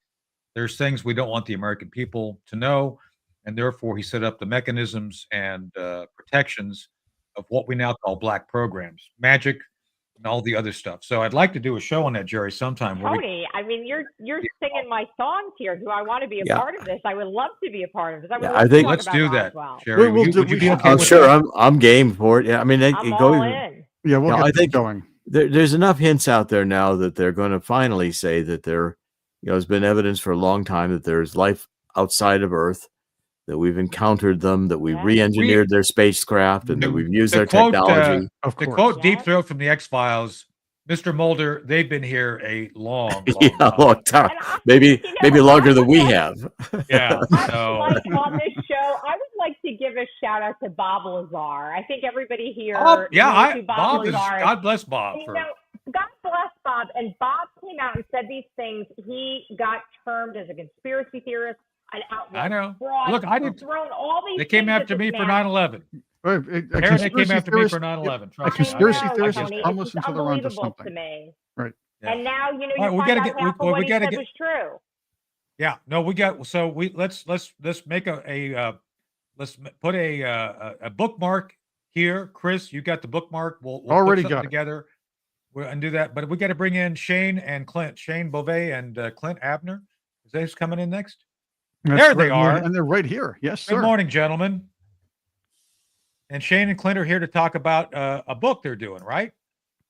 there's things we don't want the American people to know, and therefore he set up the mechanisms and protections of what we now call black programs, magic, and all the other stuff. So I'd like to do a show on that, Jerry, sometime. Tony, I mean, you're singing my songs here. Do I want to be a part of this? I would love to be a part of this. I think let's do that. Well. Jerry, would you be okay with sure, that? I'm game for it. Yeah, I mean, I'm all in. Yeah, we'll get I think going. There's enough hints out there now that they're going to finally say that there's been evidence for a long time that there's life outside of Earth, that we've encountered them, that we've re-engineered their spacecraft, and that we've used their technology. The quote Deep Throat from the X-Files, Mr. Mulder, they've been here a long time. Maybe longer than we have. Yeah. On this show, I would like to give a shout out to Bob Lazar. I think everybody here knows who Bob Lazar is. God bless Bob. God bless Bob. And Bob came out and said these things. He got termed as a conspiracy theorist, an outright I know. fraud. Look, I did. Thrown all these they came after me for 9/11. They came after me for 9/11. A conspiracy theorist is Tony, harmless until they're onto something. To me. Right. Yeah. And now you All right, find out half of what he said was true. Yeah. No, let's make let's put a bookmark here. Chris, you got the bookmark. We'll already put got it together. We'll undo that, but we got to bring in Shane and Clint, Shane Beauvais and Clint Abner. Is they coming in next? There they are, and they're right here. Yes, sir. Good morning, gentlemen. And Shane and Clint are here to talk about a book they're doing, right?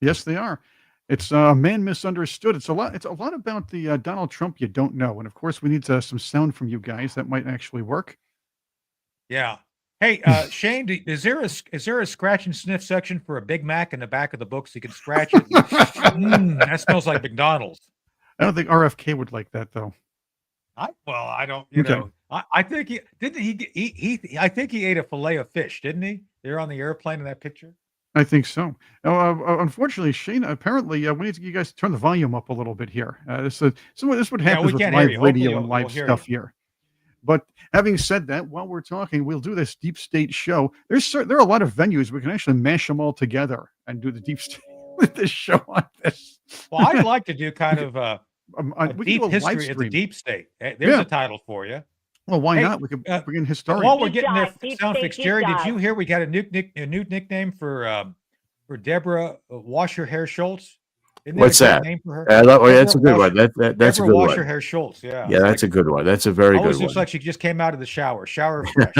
Yes, they are. It's Man Misunderstood. It's a lot about the Donald Trump you don't know, and of course, we need some sound from you guys that might actually work. Yeah. Hey, Shane, is there a scratch and sniff section for a Big Mac in the back of the book so you can scratch it? That smells like McDonald's. I don't think RFK would like that, though. I don't. I think he didn't. I think he ate a fillet of fish, didn't he? They're on the airplane in that picture. I think so. Unfortunately, Shane, apparently, we need to, you guys to turn the volume up a little bit here. This is what Yeah, happens we with can't hear live you. Hopefully, radio and we'll live hear you. stuff here. But having said that, while we're talking, we'll do this deep state show. There are a lot of venues we can actually mash them all together and do the deep state with this show on this. Well, I'd like to do kind of a We can deep do a live history of the stream. deep state. There's Yeah. a title for you. Well, why Hey, not? We could bring in While historians. we're Deep getting their dive, deep sound state, fixed, deep Jerry, did dive. you hear we got a new nickname for Deborah Wash Your Hair Schultz? Isn't What's a good that? name for her? That's a good Wash- one. That's a Deborah good Wash one. Your Hair Schultz. Yeah. Yeah, that's a good one. That's a very Always good looks one. like she just came out of the shower. Shower fresh.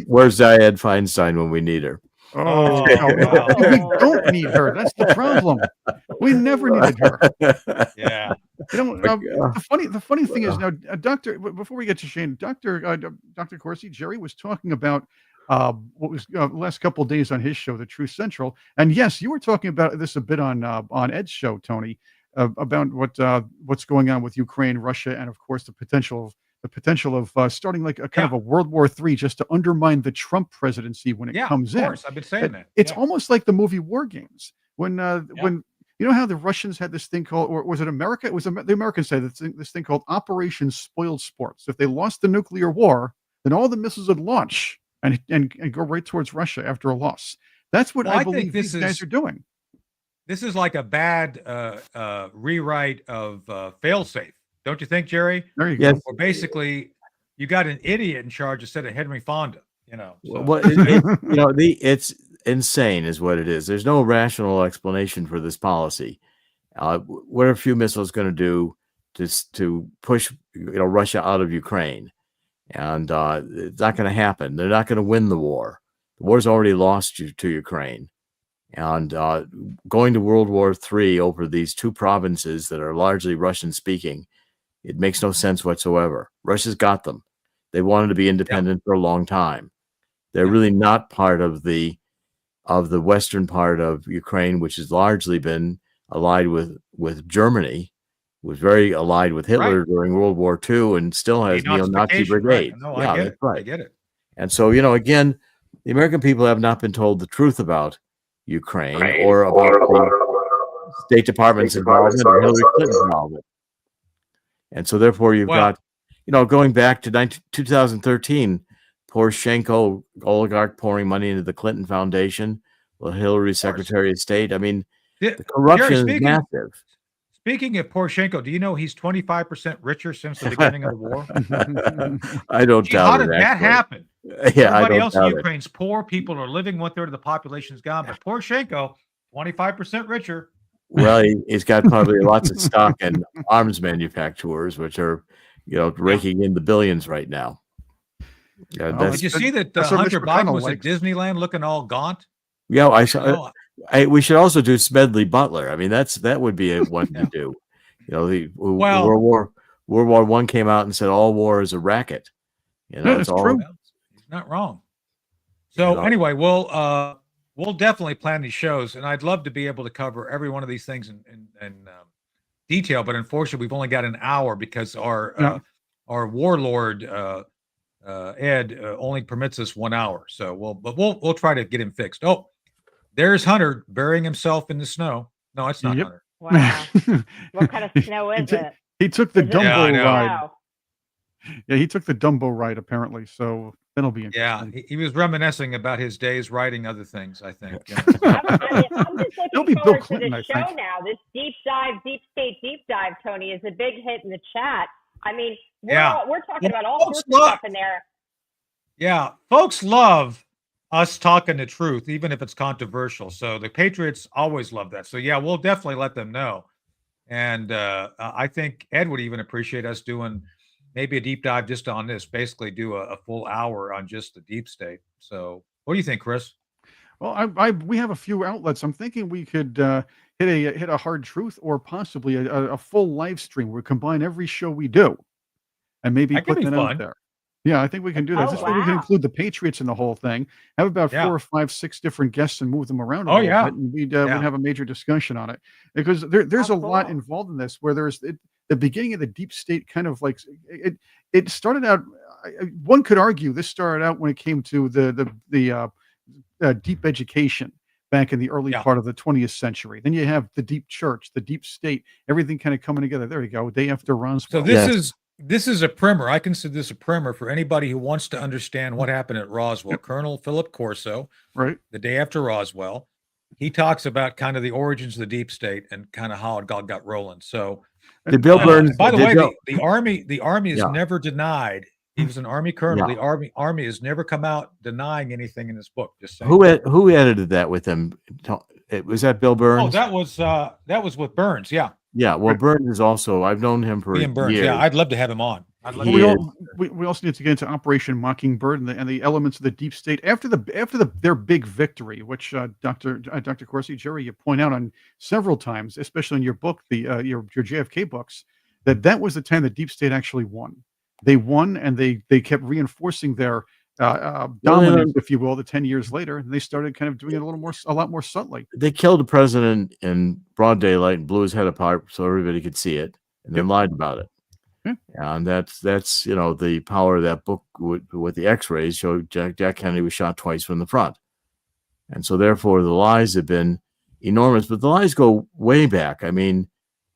Where's Diane Feinstein when we need her? Oh, Oh, no, wow. we don't need her. That's the problem. We never needed her. Yeah. The funny thing is now, Doctor. Before we get to Shane, Doctor Corsi, Jerry was talking about what was last couple of days on his show, The Truth Central, and yes, you were talking about this a bit on Ed's show, Tony, about what's going on with Ukraine, Russia, and of course the potential of starting like a kind of a World War III just to undermine the Trump presidency when it comes of in. course. I've been saying that. It's almost like the movie War Games when you know how the Russians had this thing called, or was it America? It was the Americans said this thing called Operation Spoiled Sports. If they lost the nuclear war, then all the missiles would launch and go right towards Russia after a loss. That's what I believe these guys are doing. This is like a bad rewrite of Failsafe, don't you think, Jerry? There you go. Or basically, you got an idiot in charge instead of Henry Fonda. So. Well, it's insane, is what it is. There's no rational explanation for this policy. What are a few missiles going to do to push Russia out of Ukraine? And it's not going to happen. They're not going to win the war. The war's already lost to Ukraine. And going to World War III over these two provinces that are largely Russian-speaking, it makes no sense whatsoever. Russia's got them. They wanted to be independent for a long time. They're really not part of the western part of Ukraine, which has largely been allied with Germany, was very allied with Hitler during World War II, and still has neo-Nazi brigades. No, yeah, I get that's it. right. I get it. And so, again, the American people have not been told the truth about Ukraine or about the State Department's involvement or Hillary Clinton's involvement. And so, therefore, you've got, going back to 2013, Poroshenko oligarch pouring money into the Clinton Foundation, Hillary's Secretary of State. I mean, the corruption is massive. Speaking of Poroshenko, do you know he's 25% richer since the beginning of the war? I don't doubt it. How did that happen? Yeah, everybody else in Ukraine's poor. People are living, 1/3 of the population's gone. But Poroshenko, 25% richer. Well, he's got probably lots of stock in arms manufacturers, which are, raking in the billions right now. Did you see that Hunter Biden was at Disneyland looking all gaunt? Yeah, I saw. We should also do Smedley Butler. I mean, that would be a one to do. World War I came out and said all war is a racket. It's true. He's not wrong. So anyway, we'll definitely plan these shows, and I'd love to be able to cover every one of these things in detail. But unfortunately, we've only got an hour because our warlord Ed only permits us 1 hour. So we'll try to get him fixed. Oh, there's Hunter burying himself in the snow. No, it's not Hunter. Wow. What kind of snow is it? He took the Dumbo ride. Wow. Yeah, he took the Dumbo ride apparently. So that'll be interesting. Yeah, he was reminiscing about his days writing other things, I think. I'm just It'll be looking Bill forward Clinton, to I the show think. now. This deep state deep dive, Tony, is a big hit in the chat. I mean, we're talking about all sorts of stuff in there. Yeah, folks love us talking the truth, even if it's controversial. So the Patriots always love that. So yeah, we'll definitely let them know. And I think Ed would even appreciate us doing maybe a deep dive just on this, basically do a full hour on just the deep state. So what do you think, Chris? Well, we have a few outlets. I'm thinking we could hit a hard truth or possibly a full live stream where we combine every show we do and maybe put that out there. Yeah, I think we can do that. This way we can include the Patriots in the whole thing. Have about 4 or 5, 6 different guests and move them around a little bit. And we'd have a major discussion on it because there's a lot involved in this where there's the beginning of the deep state kind of like it started out. One could argue this started out when it came to the deep education back in the early Yeah. part of the 20th century. Then you have the deep church, the deep state, everything kind of coming together. There you go. Day after Roswell. So this is a primer. I consider this a primer for anybody who wants to understand what happened at Roswell. Colonel Philip Corso, right? The day after Roswell, he talks about kind of the origins of the deep state and kind of how it got rolling. So, Did Bill Burns? by the did way, Bill- the army is Yeah. never denied. He was an Army colonel. Yeah. The Army has never come out denying anything in this book. Just saying. who edited that with him? Was that Bill Burns? Oh, that was with Burns. Yeah, Yeah. Well, Burns is also. I've known him for Ian Burns. years. Yeah, I'd love to have him on. We also need to get into Operation Mockingbird and the elements of the deep state after their big victory, which Dr. Corsi, Jerry, you point out on several times, especially in your book, your JFK books, that was the time the deep state actually won. They won, and they kept reinforcing their dominance, if you will, the 10 years later, and they started kind of doing it a lot more subtly. They killed the president in broad daylight and blew his head apart so everybody could see it, and then lied about it. Yeah. And that's the power of that book with the X-rays showed Jack Kennedy was shot twice from the front, and so therefore the lies have been enormous. But the lies go way back. I mean,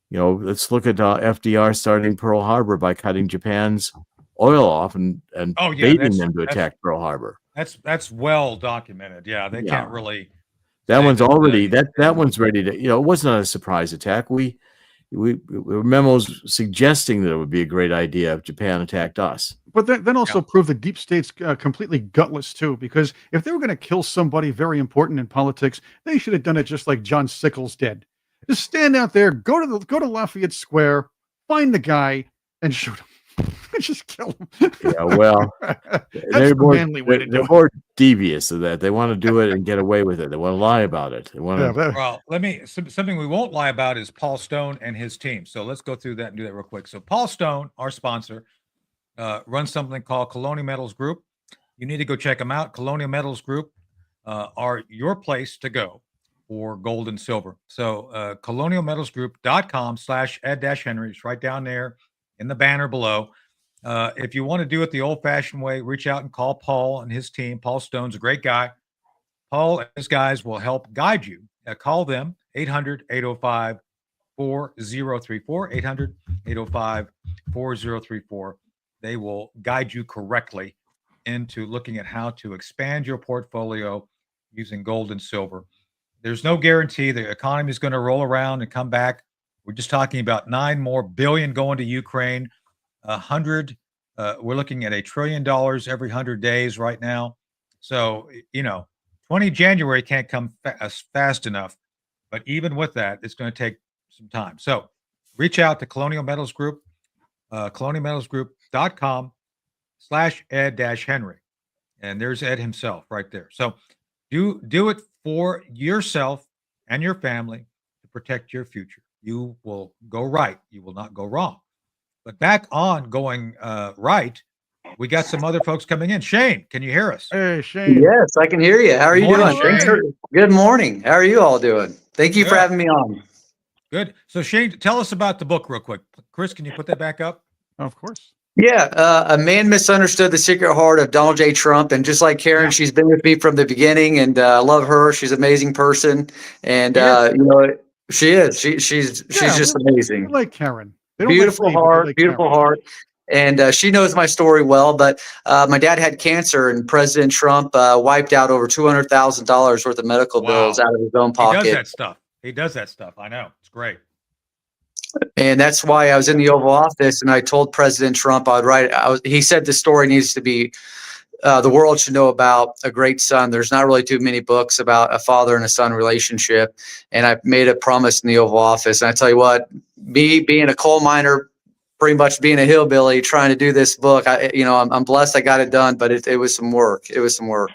let's look at FDR starting Pearl Harbor by cutting Japan's oil off and baiting them to attack Pearl Harbor. That's well documented. Yeah, they can't really. That one's already that one's ready to. It wasn't a surprise attack. We memos suggesting that it would be a great idea if Japan attacked us. But then also prove the deep state's completely gutless too, because if they were going to kill somebody very important in politics, they should have done it just like John Sickles did. Just stand out there, go to Lafayette Square, find the guy, and shoot him. Just kill him. Yeah, well, that's the manly way to do they're it. more devious of that. They want to do it and get away with it. They want to lie about it. They want to. Well, something we won't lie about is Paul Stone and his team. So let's go through that and do that real quick. So Paul Stone, our sponsor, runs something called Colonial Metals Group. You need to go check them out. Colonial Metals Group are your place to go for gold and silver. So colonialmetalsgroup.com/Ed-Henry. It's right down there in the banner below. If you want to do it the old-fashioned way, reach out and call Paul and his team. Paul Stone's a great guy. Paul and his guys will help guide you. Call them, 800-805-4034, 800-805-4034. They will guide you correctly into looking at how to expand your portfolio using gold and silver. There's no guarantee the economy is going to roll around and come back. We're just talking about $9 more billion going to Ukraine. We're looking at $1 trillion every 100 days right now. So, 20 January can't come fast enough. But even with that, it's going to take some time. So reach out to Colonial Metals Group, colonialmetalsgroup.com/Ed-Henry. And there's Ed himself right there. So do it for yourself and your family to protect your future. You will go right. You will not go wrong. But back on going right, we got some other folks coming in. Shane, can you hear us? Hey, Shane. Yes, I can hear you. How are you Morning, doing? Thanks Shane. good morning. How are you all doing? Thank you for Good. having me on. Good. So Shane, tell us about the book real quick. Chris, can you put that back up? Of course. Yeah, A Man Misunderstood the Secret Heart of Donald J. Trump. And just like Karen, she's been with me from the beginning, and I love her. She's an amazing person. And, she is. She's just amazing. They like Karen. Beautiful heart. And she knows my story well. But my dad had cancer, and President Trump wiped out over $200,000 worth of medical bills out of his own pocket. He does that stuff. I know. It's great. And that's why I was in the Oval Office, and I told President Trump I'd write. He said the story needs to be, the world should know about a great son. There's not really too many books about a father and a son relationship. And I made a promise in the Oval Office. And I tell you what, me being a coal miner, pretty much being a hillbilly, trying to do this book, I'm blessed I got it done, but it was some work. It was some work.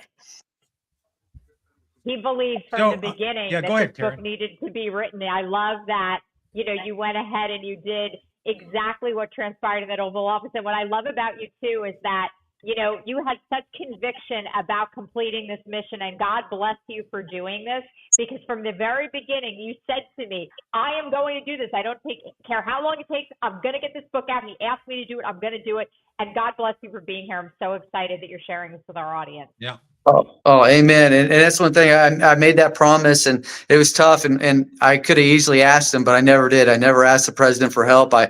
He believed from the beginning that go ahead, this book needed to be written. I love that, you went ahead and you did exactly what transpired in that Oval Office. And what I love about you too is that, you know, you had such conviction about completing this mission, and God bless you for doing this, because from the very beginning, you said to me, I am going to do this. I don't care how long it takes. I'm going to get this book out. He asked me to do it. I'm going to do it. And God bless you for being here. I'm so excited that you're sharing this with our audience. Yeah. Oh, amen. And that's one thing. I made that promise, and it was tough, and I could have easily asked him, but I never did. I never asked the president for help. I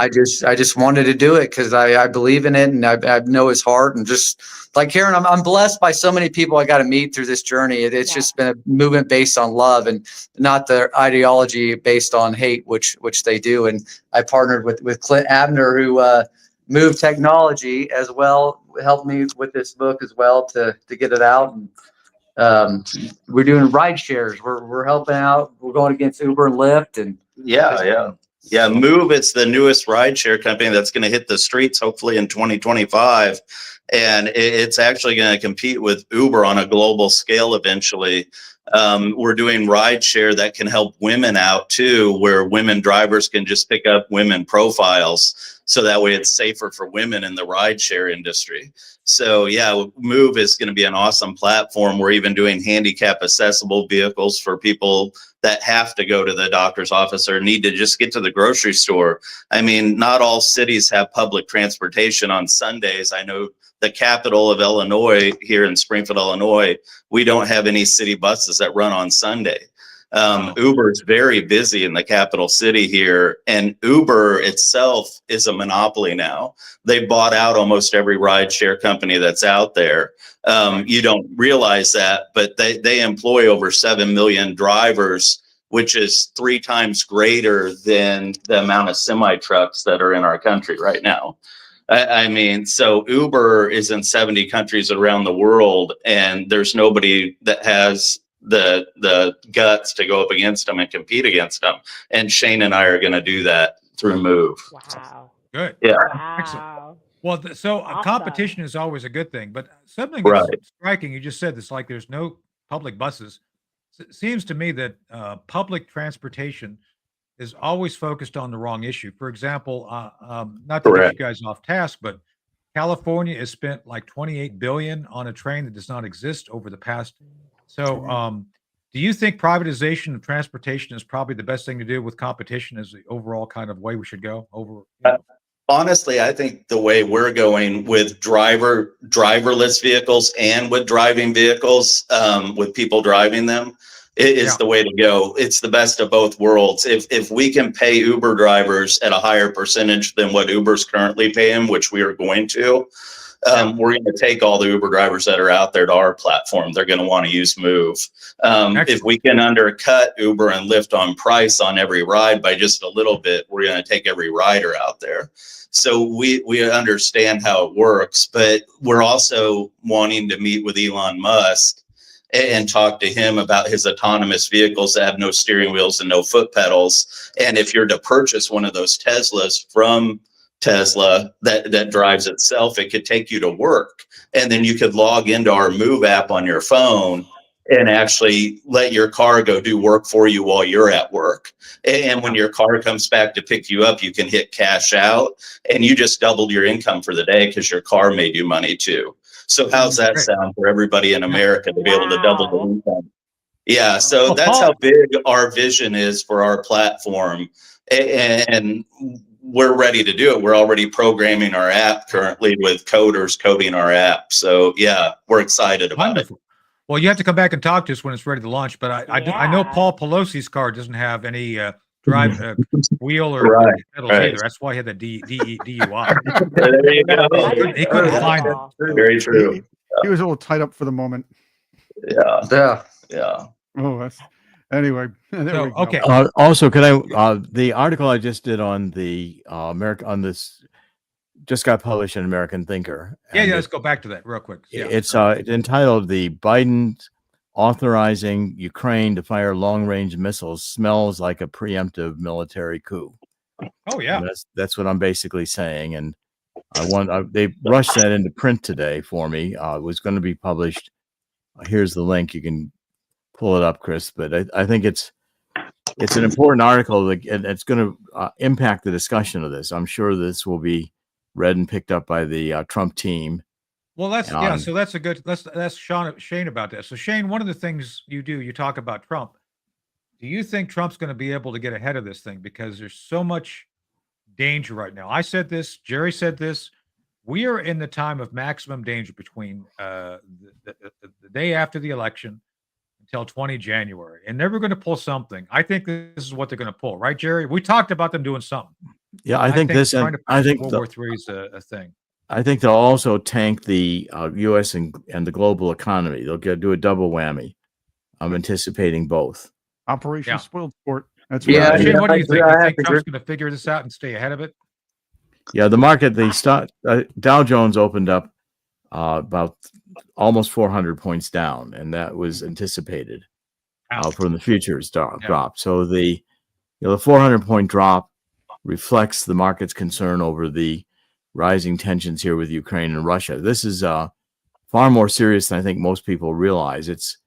just wanted to do it because I believe in it, and I know his heart. And just like Karen, I'm blessed by so many people I got to meet through this journey. It's just been a movement based on love and not the ideology based on hate, which they do. And I partnered with Clint Abner, who moved technology as well, helped me with this book as well to get it out. And we're doing ride shares. We're helping out. We're going against Uber and Lyft. And yeah. Move is the newest rideshare company that's going to hit the streets hopefully in 2025, and it's actually going to compete with Uber on a global scale eventually. We're doing rideshare that can help women out too, where women drivers can just pick up women profiles. So that way it's safer for women in the rideshare industry. So yeah, Move is going to be an awesome platform. We're even doing handicap accessible vehicles for people that have to go to the doctor's office or need to just get to the grocery store. I mean, not all cities have public transportation on Sundays. I know the capital of Illinois, here in Springfield, Illinois, we don't have any city buses that run on Sunday. Uber is very busy in the capital city here, and Uber itself is a monopoly now. They bought out almost every rideshare company that's out there. You don't realize that, but they employ over 7 million drivers, which is 3 times greater than the amount of semi trucks that are in our country right now. I mean, so Uber is in 70 countries around the world, and there's nobody that has the guts to go up against them and compete against them. And Shane and I are going to do that through Move. Wow. Good. Yeah. Wow. Well, so Awesome. competition is always a good thing, but something Right. that's striking, you just said this, like there's no public buses. It seems to me that public transportation is always focused on the wrong issue. For example, not to get you guys off task, but California has spent like 28 billion on a train that does not exist over the past. So do you think privatization of transportation is probably the best thing to do with competition as the overall kind of way we should go over? Honestly, I think the way we're going with driverless vehicles and with driving vehicles, with people driving them, is the way to go. It's the best of both worlds. If we can pay Uber drivers at a higher percentage than what Uber's currently paying, which we are going to, we're going to take all the Uber drivers that are out there to our platform. They're going to want to use Move. If we can undercut Uber and Lyft on price on every ride by just a little bit, we're going to take every rider out there. So we understand how it works, but we're also wanting to meet with Elon Musk and talk to him about his autonomous vehicles that have no steering wheels and no foot pedals. And if you're to purchase one of those Teslas from Tesla that drives itself, it could take you to work. And then you could log into our Move app on your phone and actually let your car go do work for you while you're at work. And when your car comes back to pick you up, you can hit cash out, and you just doubled your income for the day because your car made you money too. So how's that sound for everybody in America to be able to double the income? Yeah, so that's how big our vision is for our platform. And we're ready to do it. We're already programming our app currently with coders coding our app. So yeah, we're excited about it. Well, you have to come back and talk to us when it's ready to launch. But I know Paul Pelosi's car doesn't have any drive wheel or pedals either. That's why he had the DUI. There you go. He couldn't find it. Very true. He was a little tied up for the moment. Yeah. Oh, that's anyway. There we go. Okay. Also, could I the article I just did on the this just got published in American Thinker. Yeah, let's go back to that real quick. Yeah. It's entitled "The Biden Authorizing Ukraine to Fire Long-Range Missiles Smells Like a Preemptive Military Coup." Oh yeah, and that's what I'm basically saying. And they rushed that into print today for me. It was going to be published. Here's the link. You can pull it up, Chris. But I think it's an important article, and it's going to impact the discussion of this. I'm sure this will be read and picked up by the Trump team, Well, that's Um, so that's a good. Let's Shane about that. So Shane, one of the things you do, you talk about Trump. Do you think Trump's going to be able to get ahead of this thing because there's so much danger right now? I said this. Jerry said this. We are in the time of maximum danger between the day after the election until 20 January, and they're going to pull something. I think this is what they're going to pull, right, Jerry? We talked about them doing something. yeah, I think this, trying and to I push think World War III is a thing. I think they'll also tank the U.S. and the global economy. They'll do a double whammy. I'm anticipating both. Operation Yeah. Spoiled Sport. That's Yeah, right. Shane, what do you think? I You think have to Trump's going to figure this out and stay ahead of it? Yeah, the market, Dow Jones opened up about almost 400 points down, and that was anticipated from the futures drop. So the 400-point drop reflects the market's concern over the rising tensions here with Ukraine and Russia. This is far more serious than I think most people realize. It's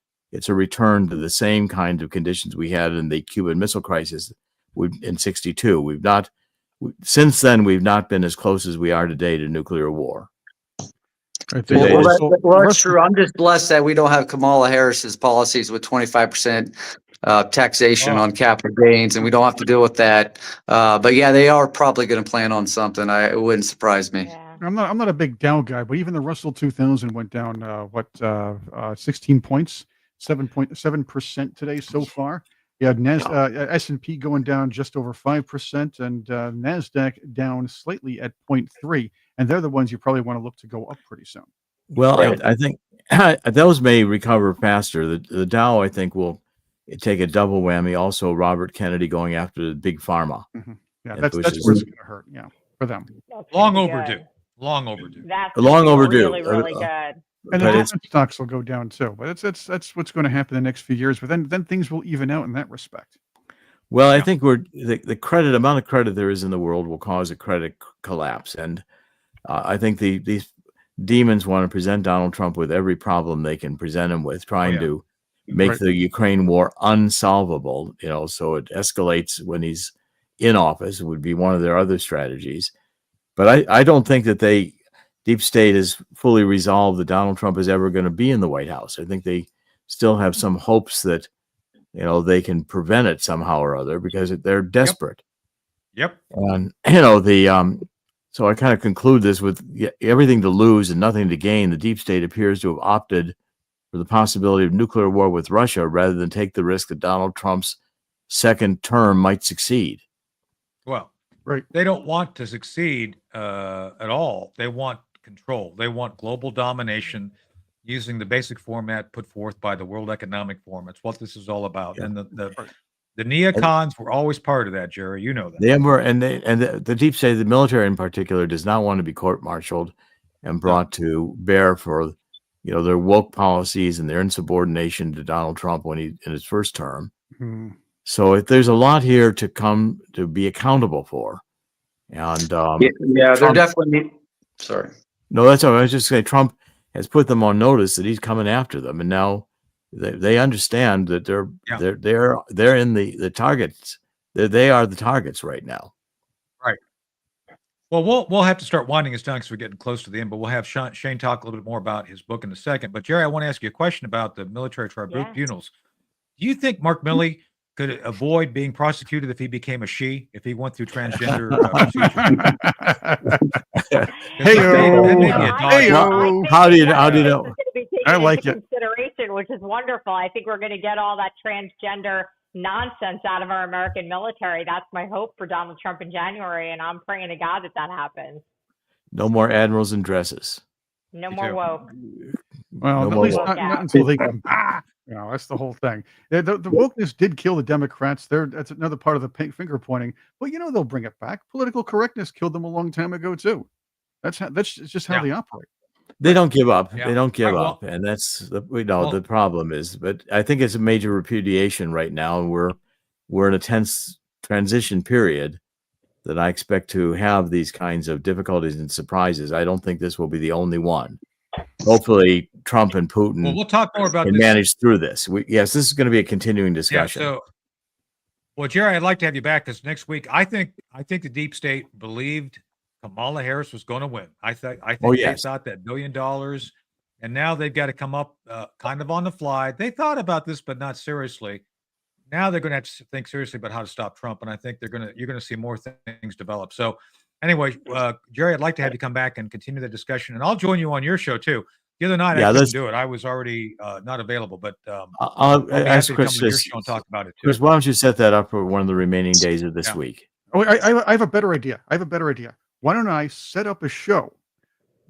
a return to the same kind of conditions we had in the Cuban Missile Crisis in '62. Since then, we've not been as close as we are today to nuclear war. Right. Today Well, that's true. I'm just blessed that we don't have Kamala Harris's policies with 25% taxation on capital gains, and we don't have to deal with that. But yeah, they are probably going to plan on something. It wouldn't surprise me. Yeah. I'm not a big Dow guy, but even the Russell 2000 went down 16 points, 7.7% today so far. Yeah, S&P going down just over 5%, and Nasdaq down slightly at 0.3, and they're the ones you probably want to look to go up pretty soon. Well, Right. I think those may recover faster. The Dow, I think, will take a double whammy. Also, Robert Kennedy going after the big pharma. Yeah, And that's which where is- it's going to hurt. Yeah, for them. That's Long gonna be overdue. good. Long overdue. That's Long gonna be overdue. Really, really good. And the But it's- defense stocks will go down too. But that's what's going to happen in the next few years. But then things will even out in that respect. Well, I Yeah. think the amount of credit there is in the world will cause a credit collapse, and I think these demons want to present Donald Trump with every problem they can present him with, trying to make Right. the Ukraine war unsolvable. So it escalates when he's in office. It would be one of their other strategies. But I don't think that deep state has fully resolved that Donald Trump is ever going to be in the White House. I think they still have some hopes that they can prevent it somehow or other because they're desperate. Yep. And so I kind of conclude this with everything to lose and nothing to gain. The deep state appears to have opted for the possibility of nuclear war with Russia rather than take the risk that Donald Trump's second term might succeed. Well, Right. they don't want to succeed at all. They want control. They want global domination using the basic format put forth by the World Economic Forum. It's what this is all about. Yeah. And the neocons were always part of that, Jerry. You know that. They were, and the deep state, the military in particular, does not want to be court-martialed and brought to bear for, their woke policies and their insubordination to Donald Trump in his first term. Hmm. So there's a lot here to come to be accountable for. And Yeah, they're Trump- definitely. Sorry. no, that's all. I was just saying Trump has put them on notice that he's coming after them, and now they understand that they're in the targets. They are the targets right now. Well, we'll have to start winding this down because we're getting close to the end, but we'll have Shane talk a little bit more about his book in a second. But Jerry, I want to ask you a question about the military tribunals. Do you think Mark Milley could avoid being prosecuted if he became a she, if he went through transgender procedure? Hey-o. How do you know? This is going to be taken I like into it. consideration, which is wonderful. I think we're going to get all that transgender nonsense out of our American military. That's my hope for Donald Trump in January, and I'm praying to God that happens. No more admirals in dresses. No Me more too. woke. Well, No at more least woke. not until they come back. That's the whole thing. The wokeness did kill the Democrats. That's another part of the finger pointing. But they'll bring it back. Political correctness killed them a long time ago too. That's just how Yeah. they operate. They don't give up. Yeah. They don't give Right, well- up, and that's the Well- problem is. But I think it's a major repudiation right now, and we're in a tense transition period that I expect to have these kinds of difficulties and surprises. I don't think this will be the only one. Hopefully, Trump and Putin Well, we'll talk more about can this. manage through this. Yes, this is going to be a continuing discussion. Yeah, well, Jerry, I'd like to have you back because next week I think the deep state believed Kamala Harris was going to win. I think yes. they thought that $1 billion, and now they've got to come up kind of on the fly. They thought about this, but not seriously. Now they're going to have to think seriously about how to stop Trump, and I think you're going to see more things develop. So, anyway, Jerry, I'd like to have you come back and continue the discussion, and I'll join you on your show too. The other night I couldn't do it; I was already not available. But I'll ask Chris to your show and talk about it too. Chris, why don't you set that up for one of the remaining days of this week? Oh, I have a better idea. Why don't I set up a show,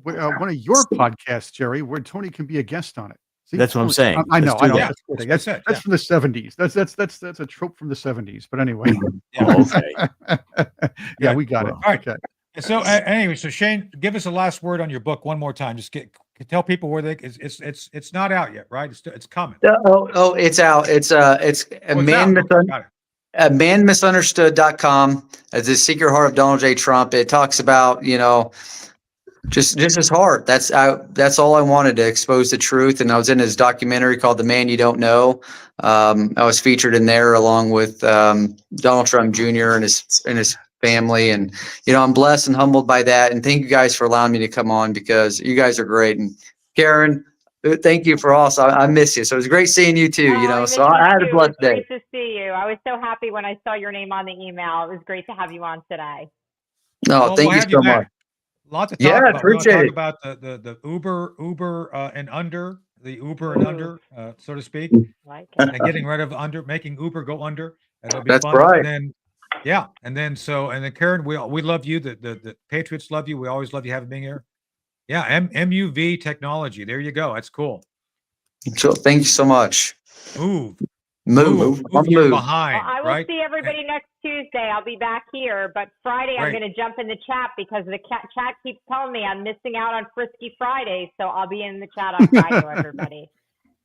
one of your podcasts, Jerry, where Tony can be a guest on it? See, that's what I'm saying. I know. Yeah, that's from the 70s. That's a trope from the 70s. But anyway. Okay. Yeah, we got it. All right. Okay. So anyway, so Shane, give us a last word on your book one more time. Just tell people where it's not out yet, right? It's coming. It's out. It's manmisunderstood.com. As the secret heart of Donald J. Trump. It talks about, just his heart. That's all I wanted, to expose the truth. And I was in his documentary called The Man You Don't Know. I was featured in there along with Donald Trump Jr. and his family. And, I'm blessed and humbled by that. And thank you guys for allowing me to come on, because you guys are great. And Karen, thank you for also. I miss you. So it was great seeing you too, so I had a blessed day. Great to see you. I was so happy when I saw your name on the email. It was great to have you on today. No, thank you so much. Lots of talk about. Appreciate it. About the Uber and under, the Uber and under, so to speak, and getting rid of under, making Uber go under. That'll be That's fun. right. And then, and then Karen, we love you. The Patriots love you. We always love you having being here. Yeah, MUV technology. There you go. That's cool. So thank you so much. Move. Move. Behind. I will right? see everybody next Tuesday. I'll be back here, but Friday I'm going to jump in the chat because the chat keeps telling me I'm missing out on Frisky Friday. So I'll be in the chat on Friday, everybody.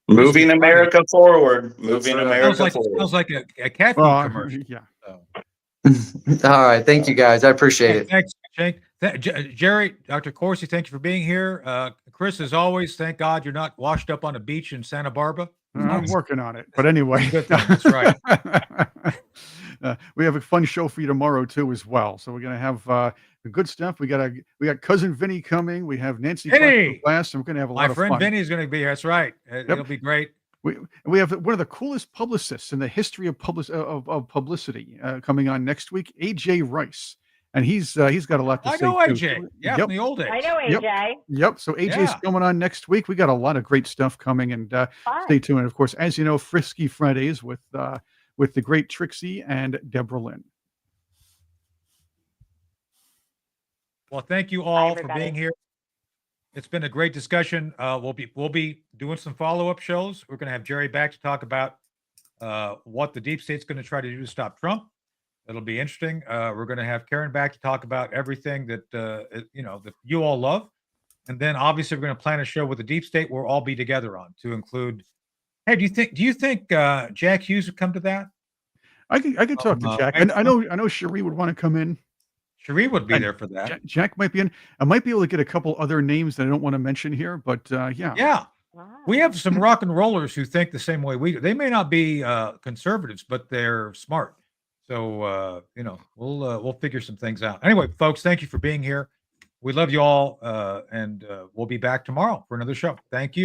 Moving America forward. Moving America forward. Sounds like a cat food commercial. Yeah. So. All right. Thank you, guys. I appreciate it. Thanks, Shank. Jerry, Dr. Corsi, thank you for being here. Chris, as always, thank God you're not washed up on a beach in Santa Barbara. I'm working on it. But anyway. Good thing. That's right. We have a fun show for you tomorrow, too, as well. So we're going to have good stuff. We got Cousin Vinny coming. We have Nancy class, and we're going to have a lot of fun. My friend Vinny is going to be here. That's right. It'll be great. We have one of the coolest publicists in the history of publicity coming on next week, AJ Rice. And he's got a lot to say. I know AJ. Yeah, from the old days. I know AJ. Yep. So AJ's coming on next week. We got a lot of great stuff coming, and stay tuned. And of course, as you know, Frisky Fridays with the great Trixie and Deborah Lynn. Well, thank you all for being here. It's been a great discussion. We'll be doing some follow-up shows. We're going to have Jerry back to talk about what the deep state's going to try to do to stop Trump. It'll be interesting. We're going to have Karen back to talk about everything that that you all love, and then obviously we're going to plan a show with the deep state we'll all be together on, to include. Hey, do you think Jack Hughes would come to that? I could talk to Jack, and I know Cherie would want to come in. Cherie would be there for that. Jack might be in. I might be able to get a couple other names that I don't want to mention here, but yeah. Yeah. Wow. We have some rock and rollers who think the same way we do. They may not be conservatives, but they're smart. So we'll figure some things out. Anyway, folks, thank you for being here. We love you all, and we'll be back tomorrow for another show. Thank you.